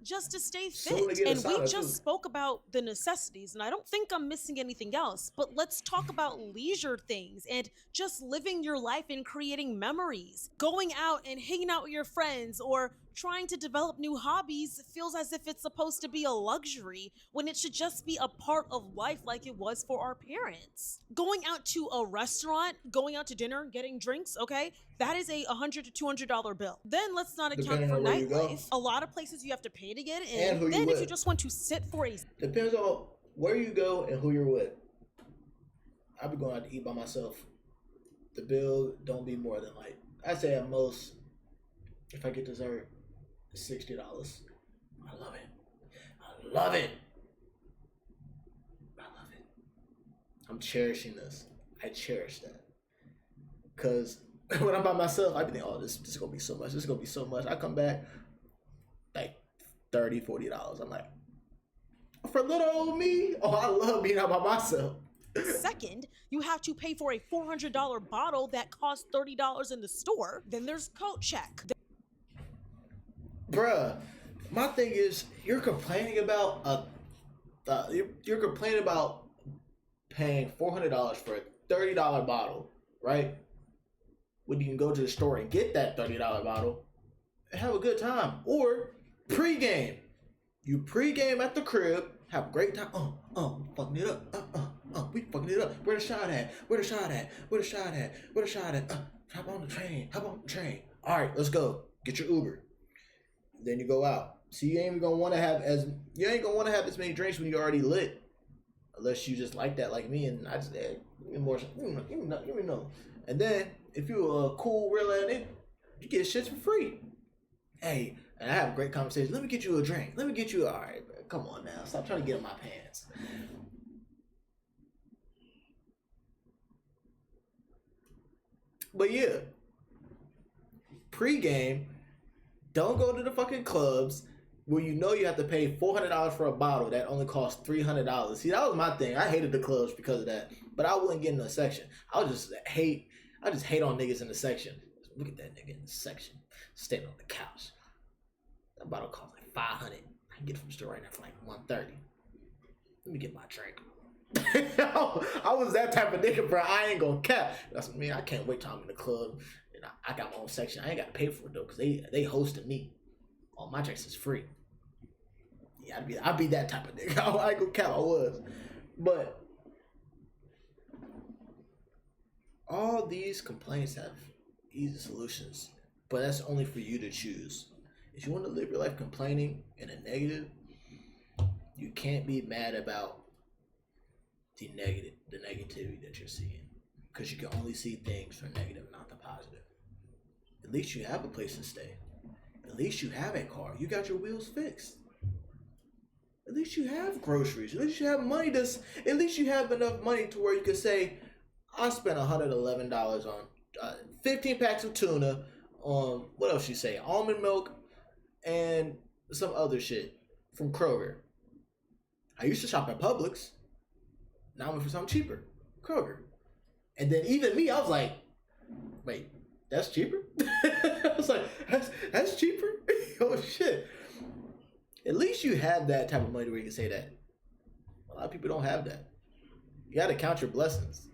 Just to stay Soon to fit. get a And we sauna, just too. spoke about the necessities, and I don't think I'm missing anything else. But let's talk about leisure things and just living your life and creating memories. Going out and hanging out with your friends or trying to develop new hobbies feels as if it's supposed to be a luxury when it should just be a part of life like it was for our parents. Going out to a restaurant, going out to dinner, getting drinks, okay, that is a $100 to $200 bill. Then let's not account Depending for on where you go. nightlife. A lot of places you have to pay to get And in. who you Then if you with. just want to sit for a Depends on where you go and who you're with. I be going out to eat by myself. The bill don't be more than like, I say at most, if I get dessert, $60. I love it. I love it. I'm cherishing this. I cherish that. Cause when I'm by myself, I be thinking, oh, this is gonna be so much. This is gonna be so much. I come back like $30, $40. I'm like, for little old me, oh, I love being out by myself. second, you have to pay for a $400 bottle that costs $30 in the store. Then there's coat check. Bruh, my thing is, you're complaining about you're complaining about paying $400 for a $30 bottle, right? when you can go to the store and get that $30 bottle and have a good time. Or pregame. You pregame at the crib, have a great time. Fucking it up. We fucking it up. Where the shot at? Where the shot at? Where the shot at? Where the shot at? Hop on the train. Hop on the train. All right, let's go. Get your Uber. Then you go out. So you ain't even gonna want to have as many drinks when you're already lit, unless you just like that, like me. And I just give me more. Give me no. And then if you're a cool real ass nigga, you get shits for free. Hey, and I have a great conversation. Let me get you a drink. Let me get you. All right, bro. Come on now. Stop trying to get in my pants. But yeah, pre-game, don't go to the fucking clubs where you know you have to pay $400 for a bottle that only costs $300. See, that was my thing. I hated the clubs because of that. But I wouldn't get in the section. I just hate on niggas in the section. Look at that nigga in the section, standing on the couch. That bottle costs like $500. I can get it from the store right now for like $130. Let me get my drink. I was that type of nigga, bro. I ain't gonna cap. That's what I mean. I can't wait till I'm in the club and I got my own section. I ain't gotta pay for it though, cause they hosted me. All my drinks is free. Yeah, I'd be that type of nigga. I ain't gonna cap. I was, but all these complaints have easy solutions, but that's only for you to choose. If you want to live your life complaining in a negative, you can't be mad about the negativity that you're seeing, because you can only see things for negative, not the positive. At least you have a place to stay. At least you have a car. You got your wheels fixed. At least you have groceries. At least you have money. At least you have enough money to where you can say, I spent $111 on 15 packs of tuna, on what else you say, almond milk, and some other shit from Kroger. I used to shop at Publix. Now I'm for something cheaper, Kroger. And then even me, I was like, wait, that's cheaper? I was like, that's cheaper? Oh shit. At least you have that type of money where you can say that. A lot of people don't have that. You got to count your blessings.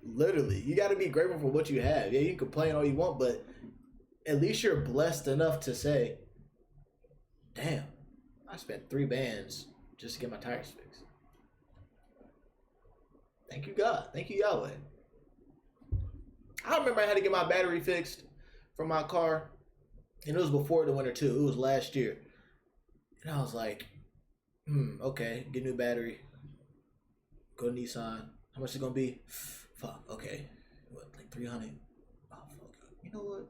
Literally, you got to be grateful for what you have. Yeah, you can complain all you want, but at least you're blessed enough to say, damn, I spent 3 bands just to get my tires fixed. Thank you, God. Thank you, Yahweh. I remember I had to get my battery fixed for my car, and it was before the winter too. It was last year. And I was like, okay, get a new battery. Go to Nissan. How much is it going to be? Fuck, okay. What, like 300? Oh, fuck. You know what?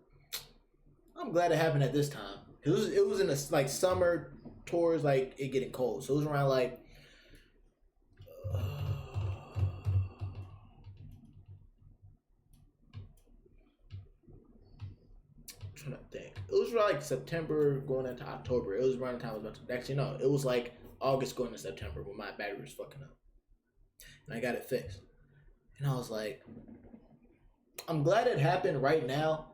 I'm glad it happened at this time. It was in the like summer towards like it getting cold. So it was around like trying to think. It was around like September going into October. It was around the time I was about to, actually no, it was like August going to September when my battery was fucking up. And I got it fixed. And I was like, I'm glad it happened right now.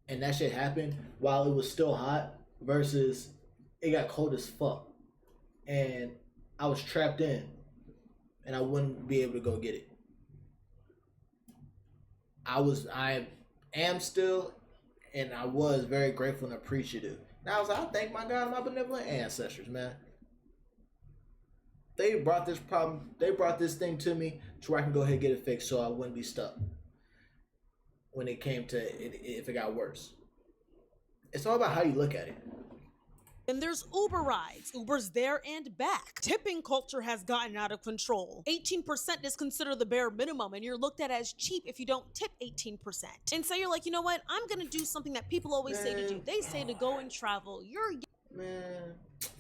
And that shit happened while it was still hot versus it got cold as fuck. And I was trapped in and I wouldn't be able to go get it. I am still, and I was very grateful and appreciative. And I was like, I thank my God and my benevolent ancestors, man. They brought this thing to me to where I can go ahead and get it fixed so I wouldn't be stuck when it came to it, if it got worse. It's all about how you look at it. And there's Uber rides. Uber's there and back. Tipping culture has gotten out of control. 18% is considered the bare minimum, and you're looked at as cheap if you don't tip 18%. And so you're like, you know what? I'm gonna do something that people always say to do. They say to go and travel. Man,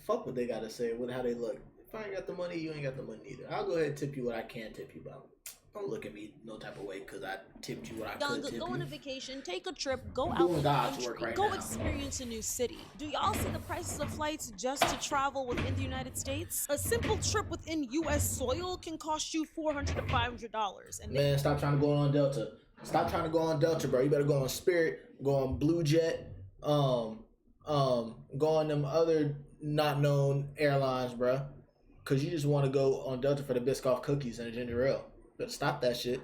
fuck what they gotta say with how they look. If I ain't got the money, you ain't got the money either. I'll go ahead and tip you what I can tip you about. Don't look at me no type of way because I tipped you what I could tip you. Go on a vacation, take a trip, go out in the country, go experience a new city. Do y'all see the prices of flights just to travel within the United States? A simple trip within U.S. soil can cost you $400 to $500. And man, stop trying to go on Delta. Stop trying to go on Delta, bro. You better go on Spirit, go on Blue Jet, go on them other not known airlines, bro. Because you just want to go on Delta for the Biscoff cookies and the ginger ale. Better stop that shit.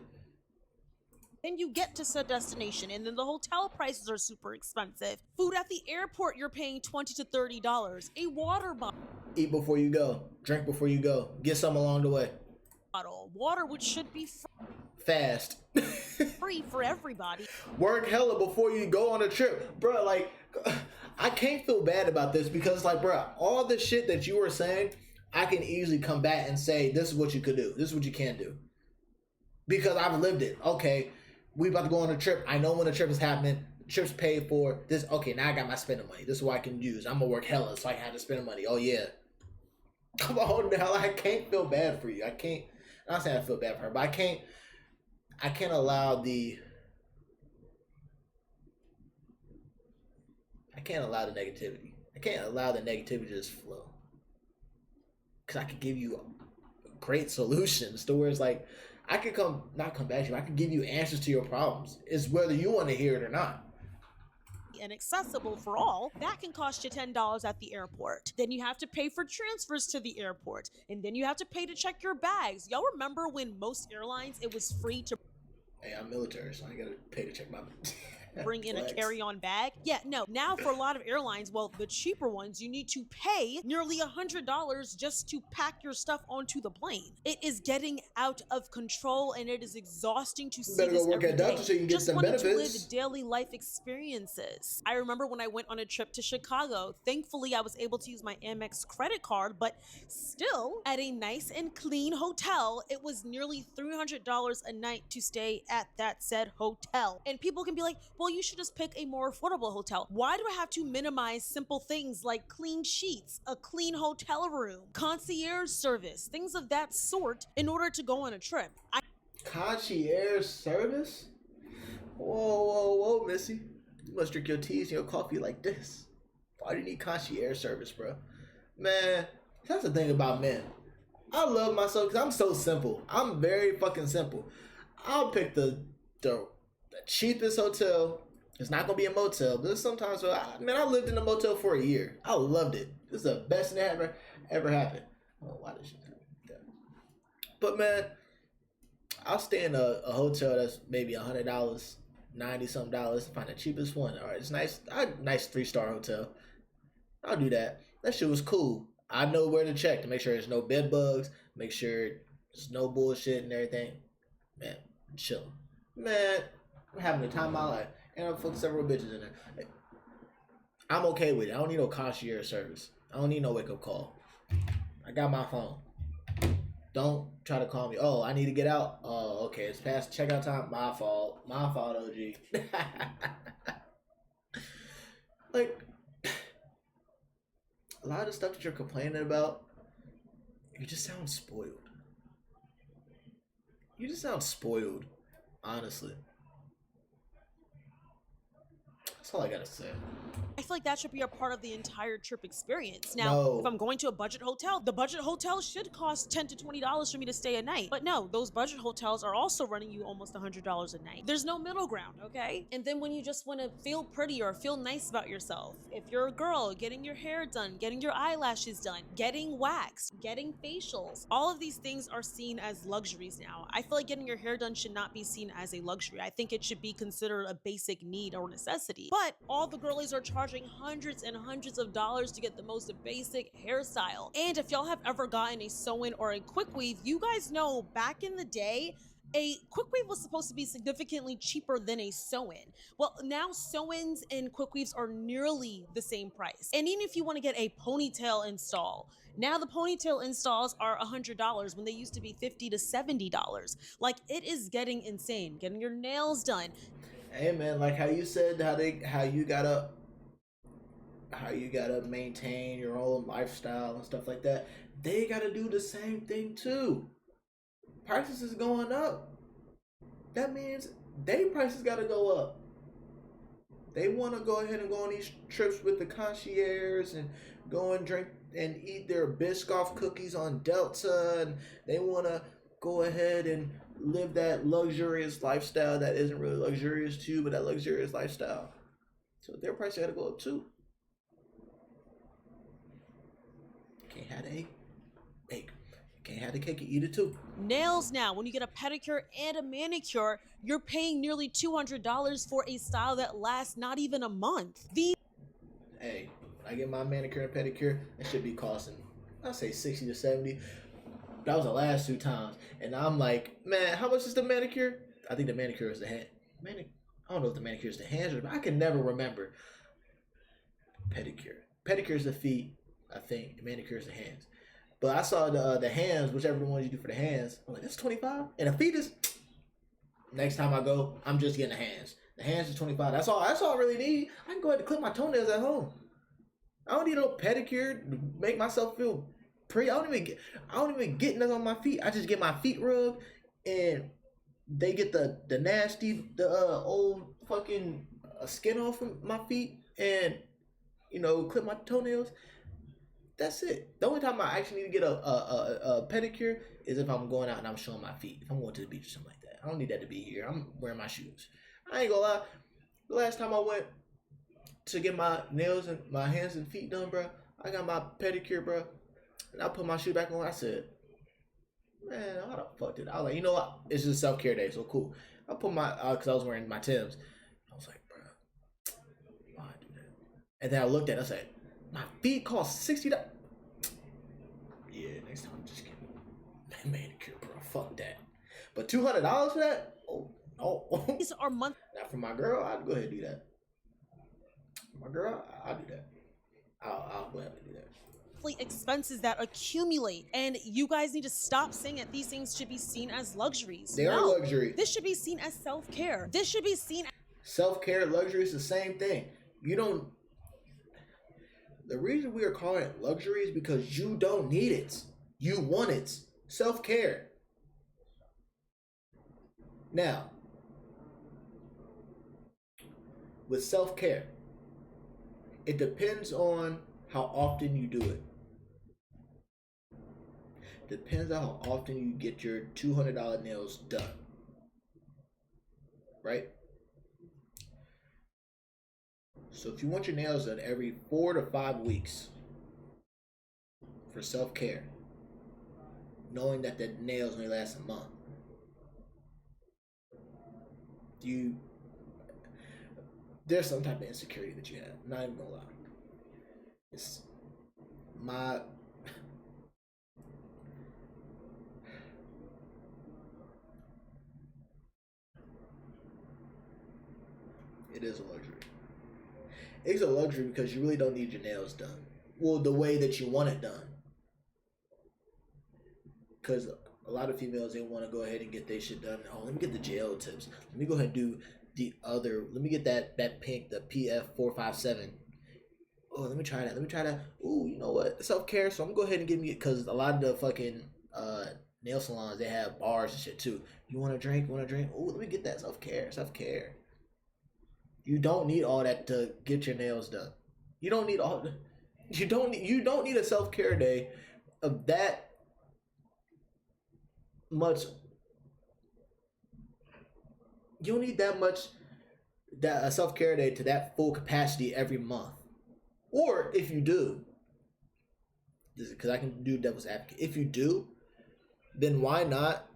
Then you get to said destination, and then the hotel prices are super expensive. Food at the airport, you're paying $20 to $30. A water Eat before you go. Drink before you go. Get some along the way. bottle. Water, which should be Fast. free for everybody. Work hella before you go on a trip. Bro, like, I can't feel bad about this because, like, bro, all the shit that you were saying, I can easily come back and say, this is what you could do. This is what you can't do. Because I've lived it. Okay, we about to go on a trip. I know when the trip is happening. The trip's paid for. This, okay, now I got my spending money. This is what I can use. I'm going to work hella so I can have the spending money. Oh, yeah. Come on now. I can't feel bad for you. I can't. I'm not saying I feel bad for her, but I can't allow the negativity. I can't allow the negativity to just flow. Because I could give you great solutions to where it's like, I could not come back to you. I could give you answers to your problems. It's whether you want to hear it or not. And accessible for all, that can cost you $10 at the airport. Then you have to pay for transfers to the airport. And then you have to pay to check your bags. Y'all remember when most airlines, it was free to... Hey, I'm military, so I gotta pay to check my... bring in a carry-on bag. Yeah, no. Now for a lot of airlines, well, the cheaper ones, you need to pay nearly $100 just to pack your stuff onto the plane. It is getting out of control, and it is exhausting to see this every day. So you can get just some wanted benefits. to live daily life experiences. I remember when I went on a trip to Chicago. Thankfully, I was able to use my Amex credit card, but still, at a nice and clean hotel, it was nearly $300 a night to stay at that said hotel. And people can be like, well, you should just pick a more affordable hotel. Why do I have to minimize simple things like clean sheets, a clean hotel room, concierge service, things of that sort in order to go on a trip? Concierge service? Whoa, Missy. You must drink your teas and your coffee like this. Why do you need concierge service, bro? Man, that's the thing about men. I love myself because I'm so simple. I'm very fucking simple. I'll pick the cheapest hotel. It's not gonna be a motel, but sometimes, I lived in a motel for a year. I loved it. This is the best thing that ever happened. Oh, why did she happen? But man, I'll stay in a hotel that's maybe $100, $90-something. Find the cheapest one. All right, it's nice. Nice 3-star hotel. I'll do that. That shit was cool. I know where to check to make sure there's no bed bugs. Make sure there's no bullshit and everything. Man, chill. Man, I'm having the time of my life. And I fucked several bitches in there. I'm okay with it. I don't need no concierge service. I don't need no wake-up call. I got my phone. Don't try to call me. Oh, I need to get out. Oh, okay. It's past checkout time. My fault. My fault, OG. Like, a lot of the stuff that you're complaining about, you just sound spoiled. You just sound spoiled, honestly. That's all I gotta say. I feel like that should be a part of the entire trip experience. Now, if I'm going to a budget hotel, the budget hotel should cost $10 to $20 for me to stay a night. But no, those budget hotels are also running you almost $100 a night. There's no middle ground, okay? And then when you just want to feel pretty or feel nice about yourself, if you're a girl, getting your hair done, getting your eyelashes done, getting waxed, getting facials, all of these things are seen as luxuries now. I feel like getting your hair done should not be seen as a luxury. I think it should be considered a basic need or necessity. But all the girlies are charging hundreds and hundreds of dollars to get the most basic hairstyle. And if y'all have ever gotten a sew-in or a quick weave, you guys know back in the day, a quick weave was supposed to be significantly cheaper than a sew-in. Well, now sew-ins and quick weaves are nearly the same price. And even if you want to get a ponytail install, now the ponytail installs are $100 when they used to be $50 to $70. Like, it is getting insane. Getting your nails done. Hey man, like how you said how you gotta maintain your own lifestyle and stuff like that. They gotta do the same thing too. Prices is going up. That means their prices gotta go up. They want to go ahead and go on these trips with the concierge and go and drink and eat their Biscoff cookies on Delta, and they want to go ahead and live that luxurious lifestyle that isn't really luxurious too, but that luxurious lifestyle. So their price got to go up too. Can't have can't have the cake and eat it too. Nails now, when you get a pedicure and a manicure, you're paying nearly $200 for a style that lasts not even a month. Hey, when I get my manicure and pedicure, that should be costing, I'll say 60 to 70. That was the last 2 times. And I'm like, man, how much is the manicure? I think the manicure is the hand. I don't know if the manicure is the hands, but I can never remember. Pedicure. Pedicure is the feet, I think. The manicure is the hands. But I saw the hands, whichever one you do for the hands. I'm like, that's 25. And the feet is. Next time I go, I'm just getting the hands. The hands is 25. That's all I really need. I can go ahead and clip my toenails at home. I don't need no pedicure to make myself feel pretty. I don't even get nothing on my feet. I just get my feet rubbed, and they get the nasty, old fucking skin off of my feet, and clip my toenails. That's it. The only time I actually need to get a pedicure is if I'm going out and I'm showing my feet. If I'm going to the beach or something like that. I don't need that to be here. I'm wearing my shoes. I ain't gonna lie. The last time I went to get my nails and my hands and feet done, bro, I got my pedicure, bro, and I put my shoe back on. I said, man, how the fuck did I? was like, you know what? It's just self-care day, so cool. I put my, because I was wearing my Timbs. I was like, bro, why do that? And then I looked at it, I said, my feet cost $60. Yeah, next time I'm just getting a manicure, bro. Fuck that. But $200 for that? Oh. These are monthly. Now for my girl, I'd go ahead and do that. For my girl, I'll do that. I'll go ahead and do that. Expenses that accumulate, and you guys need to stop saying that these things should be seen as luxuries. They are luxury. This should be seen as self-care. This should be seen as self-care. Luxury is the same thing. The reason we are calling it luxury is because you don't need it. You want it. Self-care. Now, with self-care, it depends on how often you do it. Depends on how often you get your $200 nails done. Right? So if you want your nails done every 4 to 5 weeks for self-care, knowing that the nails only last a month, there's some type of insecurity that you have. I'm not even gonna lie. It is a luxury. It's a luxury because you really don't need your nails done. Well, the way that you want it done. Because a lot of females, they want to go ahead and get their shit done. Oh, let me get the gel tips. Let me go ahead and do let me get that pink, the PF457. Oh, let me try that. Ooh, you know what? Self-care. So I'm going to go ahead and give me, because a lot of the fucking nail salons, they have bars and shit too. You want a drink? Ooh, let me get that self-care. You don't need all that to get your nails done. You don't need a self-care day of that much. You don't need that much, that a self-care day to that full capacity every month. Or if you do, because I can do devil's advocate. If you do, then why not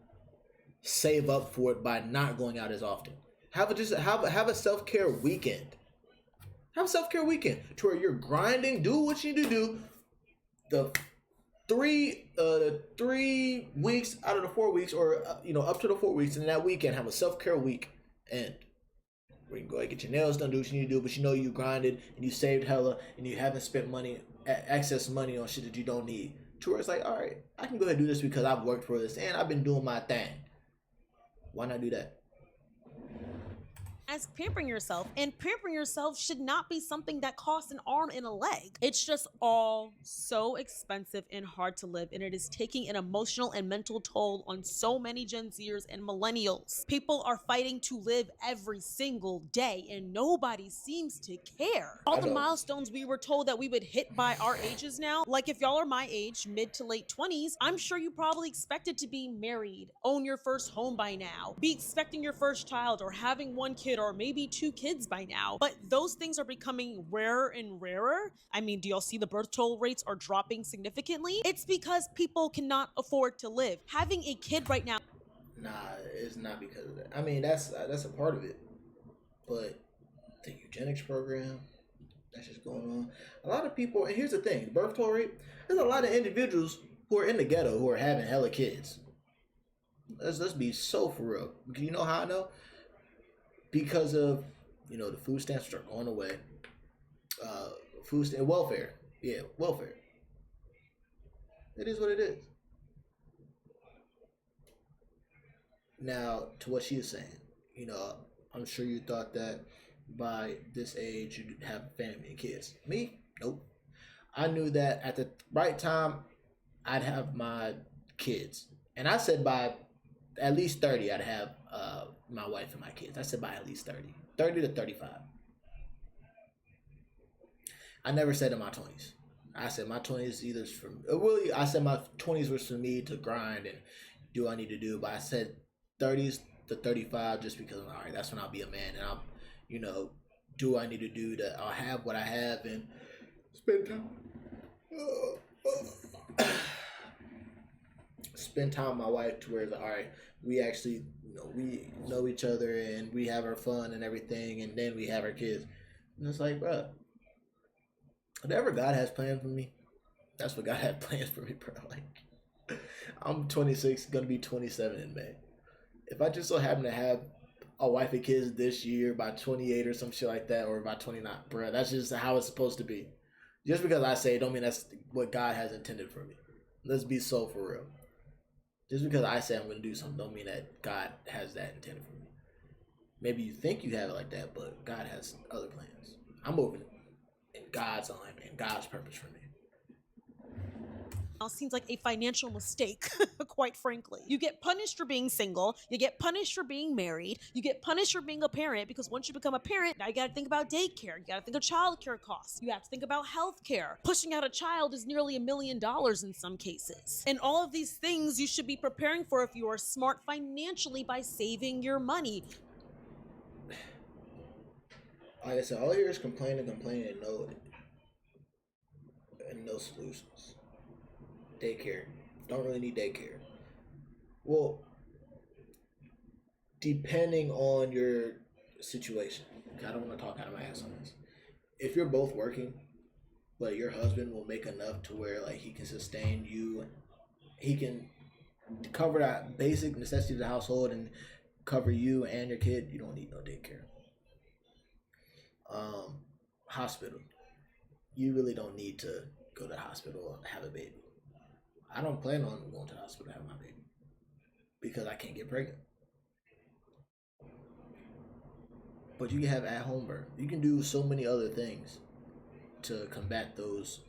save up for it by not going out as often? Have a self-care weekend. Have a self-care weekend to where you're grinding, do what you need to do. The 3 weeks out of the 4 weeks, or up to the 4 weeks, and then that weekend have a self-care week end where you can go ahead and get your nails done, do what you need to do, but you grinded and you saved hella and you haven't spent excess money on shit that you don't need. To where it's like, all right, I can go ahead and do this because I've worked for this and I've been doing my thing. Why not do that? As pampering yourself, and pampering yourself should not be something that costs an arm and a leg. It's just all so expensive and hard to live, and it is taking an emotional and mental toll on so many Gen Zers and millennials. People are fighting to live every single day, and nobody seems to care. All the milestones we were told that we would hit by our ages now, like if y'all are my age, mid to late 20s, I'm sure you probably expected to be married, own your first home by now, be expecting your first child, or having one kid, kid or maybe 2 kids by now. But those things are becoming rarer and rarer. I mean, do y'all see the birth toll rates are dropping significantly? It's because people cannot afford to live. Having a kid right now. Nah, it's not because of that. I mean, that's a part of it, but the eugenics program that's just going on. A lot of people, and here's the thing: birth toll rate. There's a lot of individuals who are in the ghetto who are having hella kids. Let's be so for real. You know how I know? Because of the food stamps are going away. Welfare. Yeah, welfare. It is what it is. Now, to what she is saying, I'm sure you thought that by this age you'd have family and kids. Me? Nope. I knew that at the right time I'd have my kids. And I said by at least 30 I'd have my wife and my kids. I said by at least 30. 30 to 35. I never said in my 20s. I said my 20s either I said my 20s was for me to grind and do what I need to do, but I said 30s to 35 just because all right, that's when I'll be a man and I'll do what I need to do to I'll have what I have and spend time spend time with my wife to where it's all right, we actually we know each other and we have our fun and everything, and then we have our kids. And it's like, bro, whatever God has planned for me, that's what God had plans for me, bro. Like, I'm 26, gonna be 27 in May. If I just so happen to have a wife and kids this year by 28 or some shit like that, or by 29, bro, that's just how it's supposed to be. Just because I say it don't mean that's what God has intended for me. Let's be so for real. Just because I say I'm going to do something don't mean that God has that intended for me. Maybe you think you have it like that, but God has other plans. I'm moving in God's alignment and God's purpose for me. Seems like a financial mistake, quite frankly. You get punished for being single, you get punished for being married, you get punished for being a parent, because once you become a parent, now you gotta think about daycare, you gotta think of childcare costs, you have to think about healthcare. Pushing out a child is nearly $1 million in some cases. And all of these things you should be preparing for if you are smart financially by saving your money. Like I said, all here is complaining and no solutions. Daycare. Don't really need daycare. Well, depending on your situation. I don't want to talk out of my ass on this. If you're both working, but your husband will make enough to where like he can sustain you, he can cover that basic necessity of the household and cover you and your kid, you don't need no daycare. Hospital. You really don't need to go to the hospital and have a baby. I don't plan on going to the hospital to have my baby because I can't get pregnant. But you can have at-home birth. You can do so many other things to combat those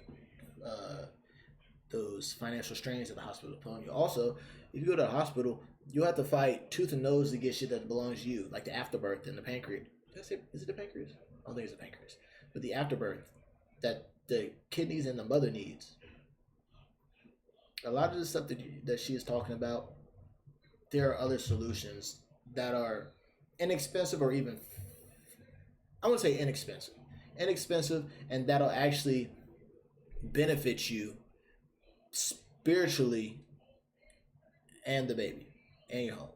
financial strains that the hospital is putting on you. Also, if you go to the hospital, you'll have to fight tooth and nose to get shit that belongs to you, like the afterbirth and the pancreas. Is it the pancreas? I don't think it's the pancreas. But the afterbirth that the kidneys and the mother needs. A lot of the stuff that she is talking about, there are other solutions that are inexpensive, or even, I wouldn't say inexpensive, and that'll actually benefit you spiritually and the baby and your home.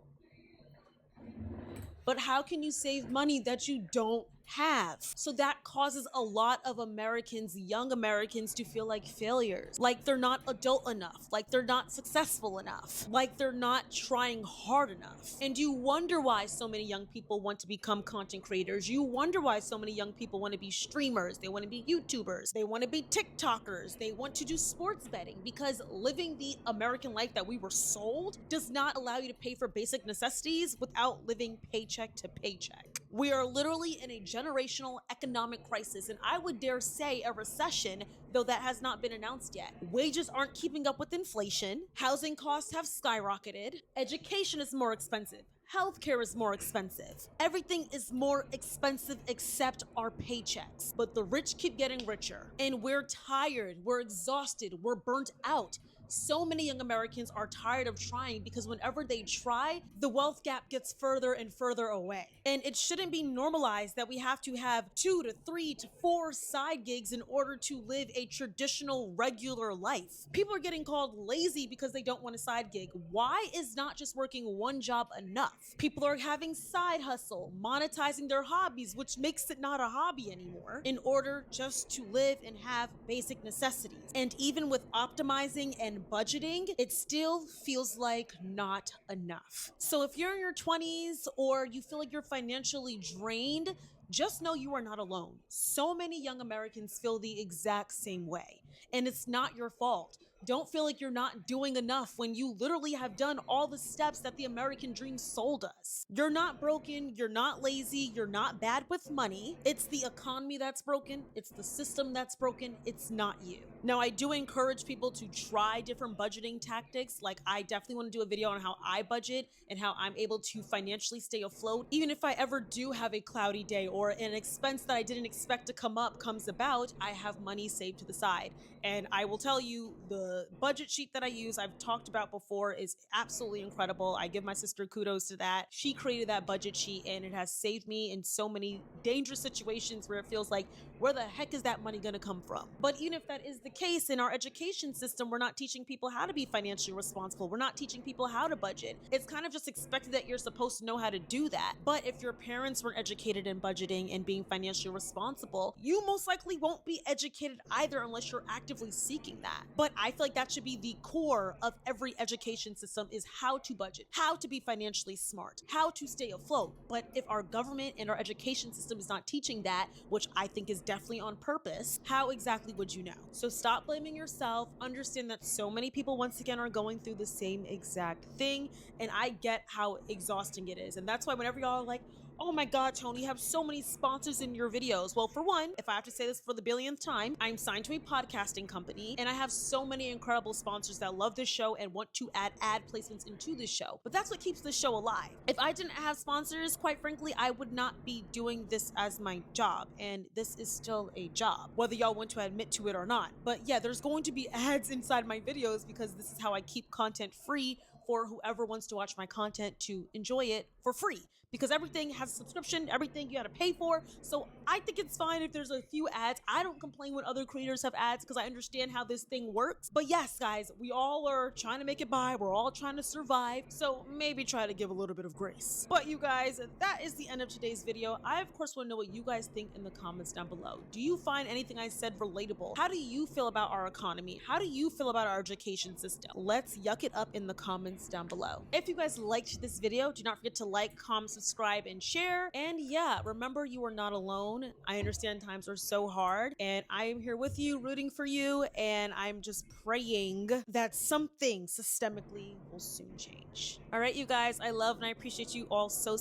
But how can you save money that you don't have? So that causes a lot of Americans, young Americans, to feel like failures, like they're not adult enough, like they're not successful enough, like they're not trying hard enough. And you wonder why so many young people want to become content creators. You wonder why so many young people want to be streamers, they want to be YouTubers, they want to be TikTokers, they want to do sports betting, because living the American life that we were sold does not allow you to pay for basic necessities without living paycheck to paycheck. We are literally in a generational economic crisis, and I would dare say a recession, though that has not been announced yet. Wages aren't keeping up with inflation, housing costs have skyrocketed, education is more expensive, healthcare is more expensive. Everything is more expensive except our paychecks. But the rich keep getting richer, and we're tired, we're exhausted, we're burnt out. So many young Americans are tired of trying because whenever they try, the wealth gap gets further and further away. And it shouldn't be normalized that we have to have 2 to 3 to 4 side gigs in order to live a traditional regular life. People are getting called lazy because they don't want a side gig. Why is not just working one job enough? People are having side hustle, monetizing their hobbies, which makes it not a hobby anymore, in order just to live and have basic necessities. And even with optimizing and budgeting, it still feels like not enough. So if you're in your 20s or you feel like you're financially drained, just know you are not alone. So many young Americans feel the exact same way, and it's not your fault. Don't feel like you're not doing enough when you literally have done all the steps that the American dream sold us. You're not broken, you're not lazy, you're not bad with money. It's the economy that's broken, it's the system that's broken, it's not you. Now, I do encourage people to try different budgeting tactics. Like, I definitely want to do a video on how I budget and how I'm able to financially stay afloat. Even if I ever do have a cloudy day or an expense that I didn't expect to come up comes about, I have money saved to the side. And I will tell you, the budget sheet that I use, I've talked about before, is absolutely incredible. I give my sister kudos to that. She created that budget sheet and it has saved me in so many dangerous situations where it feels like, where the heck is that money gonna come from? But even if that is the case, in our education system, we're not teaching people how to be financially responsible. We're not teaching people how to budget. It's kind of just expected that you're supposed to know how to do that. But if your parents weren't educated in budgeting and being financially responsible, you most likely won't be educated either unless you're actively seeking that. But I feel like that should be the core of every education system, is how to budget, how to be financially smart, how to stay afloat. But if our government and our education system is not teaching that, which I think is definitely on purpose, how exactly would you know? So stop blaming yourself. Understand that so many people, once again, are going through the same exact thing. And I get how exhausting it is. And that's why whenever y'all are like, oh my God, Tony, you have so many sponsors in your videos. Well, for one, if I have to say this for the billionth time, I'm signed to a podcasting company and I have so many incredible sponsors that love this show and want to add ad placements into this show. But that's what keeps this show alive. If I didn't have sponsors, quite frankly, I would not be doing this as my job. And this is still a job, whether y'all want to admit to it or not. But yeah, there's going to be ads inside my videos because this is how I keep content free for whoever wants to watch my content to enjoy it for free. Because everything has a subscription, everything you gotta pay for. So I think it's fine if there's a few ads. I don't complain when other creators have ads because I understand how this thing works. But yes, guys, we all are trying to make it by. We're all trying to survive. So maybe try to give a little bit of grace. But you guys, that is the end of today's video. I, of course, want to know what you guys think in the comments down below. Do you find anything I said relatable? How do you feel about our economy? How do you feel about our education system? Let's yuck it up in the comments down below. If you guys liked this video, do not forget to like, comment, subscribe, and share. And yeah, remember, you are not alone. I understand times are so hard, and I am here with you, rooting for you, and I'm just praying that something systemically will soon change. All right, you guys, I love and I appreciate you all so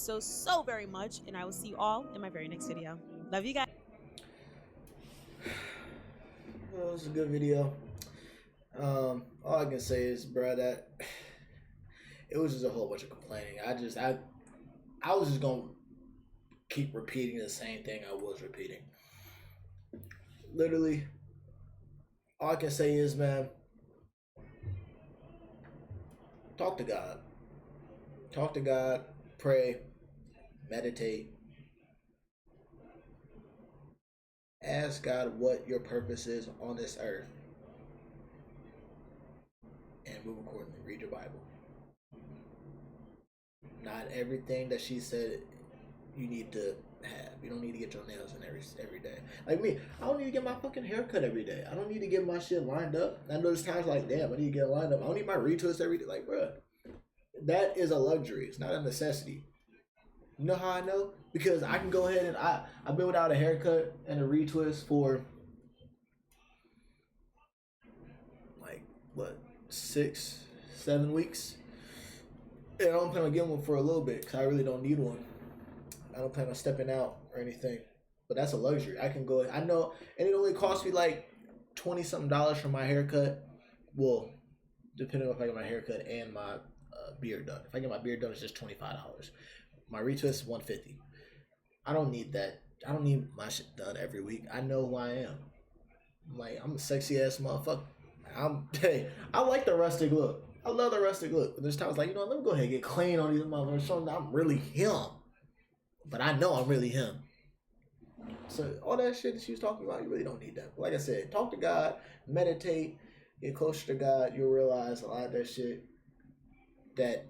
very much, and I will see you all in my very next video. Love you guys. Well, it was a good video. All I can say is, bruh, that it was just a whole bunch of complaining. I was just gonna keep repeating the same thing I was repeating. Literally, all I can say is, man, talk to God. Talk to God, pray, meditate. Ask God what your purpose is on this earth. And move accordingly. Read your Bible. Not everything that she said you need to have. You don't need to get your nails in every day. Like me, I don't need to get my fucking hair cut every day. I don't need to get my shit lined up. I know there's times like, damn, I need to get lined up. I don't need my retwist every day. Like, bruh, that is a luxury. It's not a necessity. You know how I know? Because I can go ahead and I've been without a haircut and a retwist for like, what, 6-7 weeks? And I don't plan on getting one for a little bit because I really don't need one. I don't plan on stepping out or anything. But that's a luxury. I can go, I know, and it only costs me like $20-something for my haircut. Well, depending on if I get my haircut and my beard done. If I get my beard done, it's just $25. My retwist is $150. I don't need that. I don't need my shit done every week. I know who I am. I'm a sexy ass motherfucker. I like the rustic look. I love the rustic look. But there's times like, let me go ahead and get clean on these motherfuckers. So I'm really him. But I know I'm really him. So all that shit that she was talking about, you really don't need that. But like I said, talk to God, meditate, get closer to God. You'll realize a lot of that shit that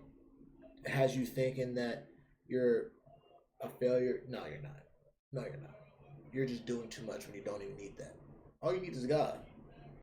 has you thinking that you're a failure. No, you're not. No, you're not. You're just doing too much when you don't even need that. All you need is God.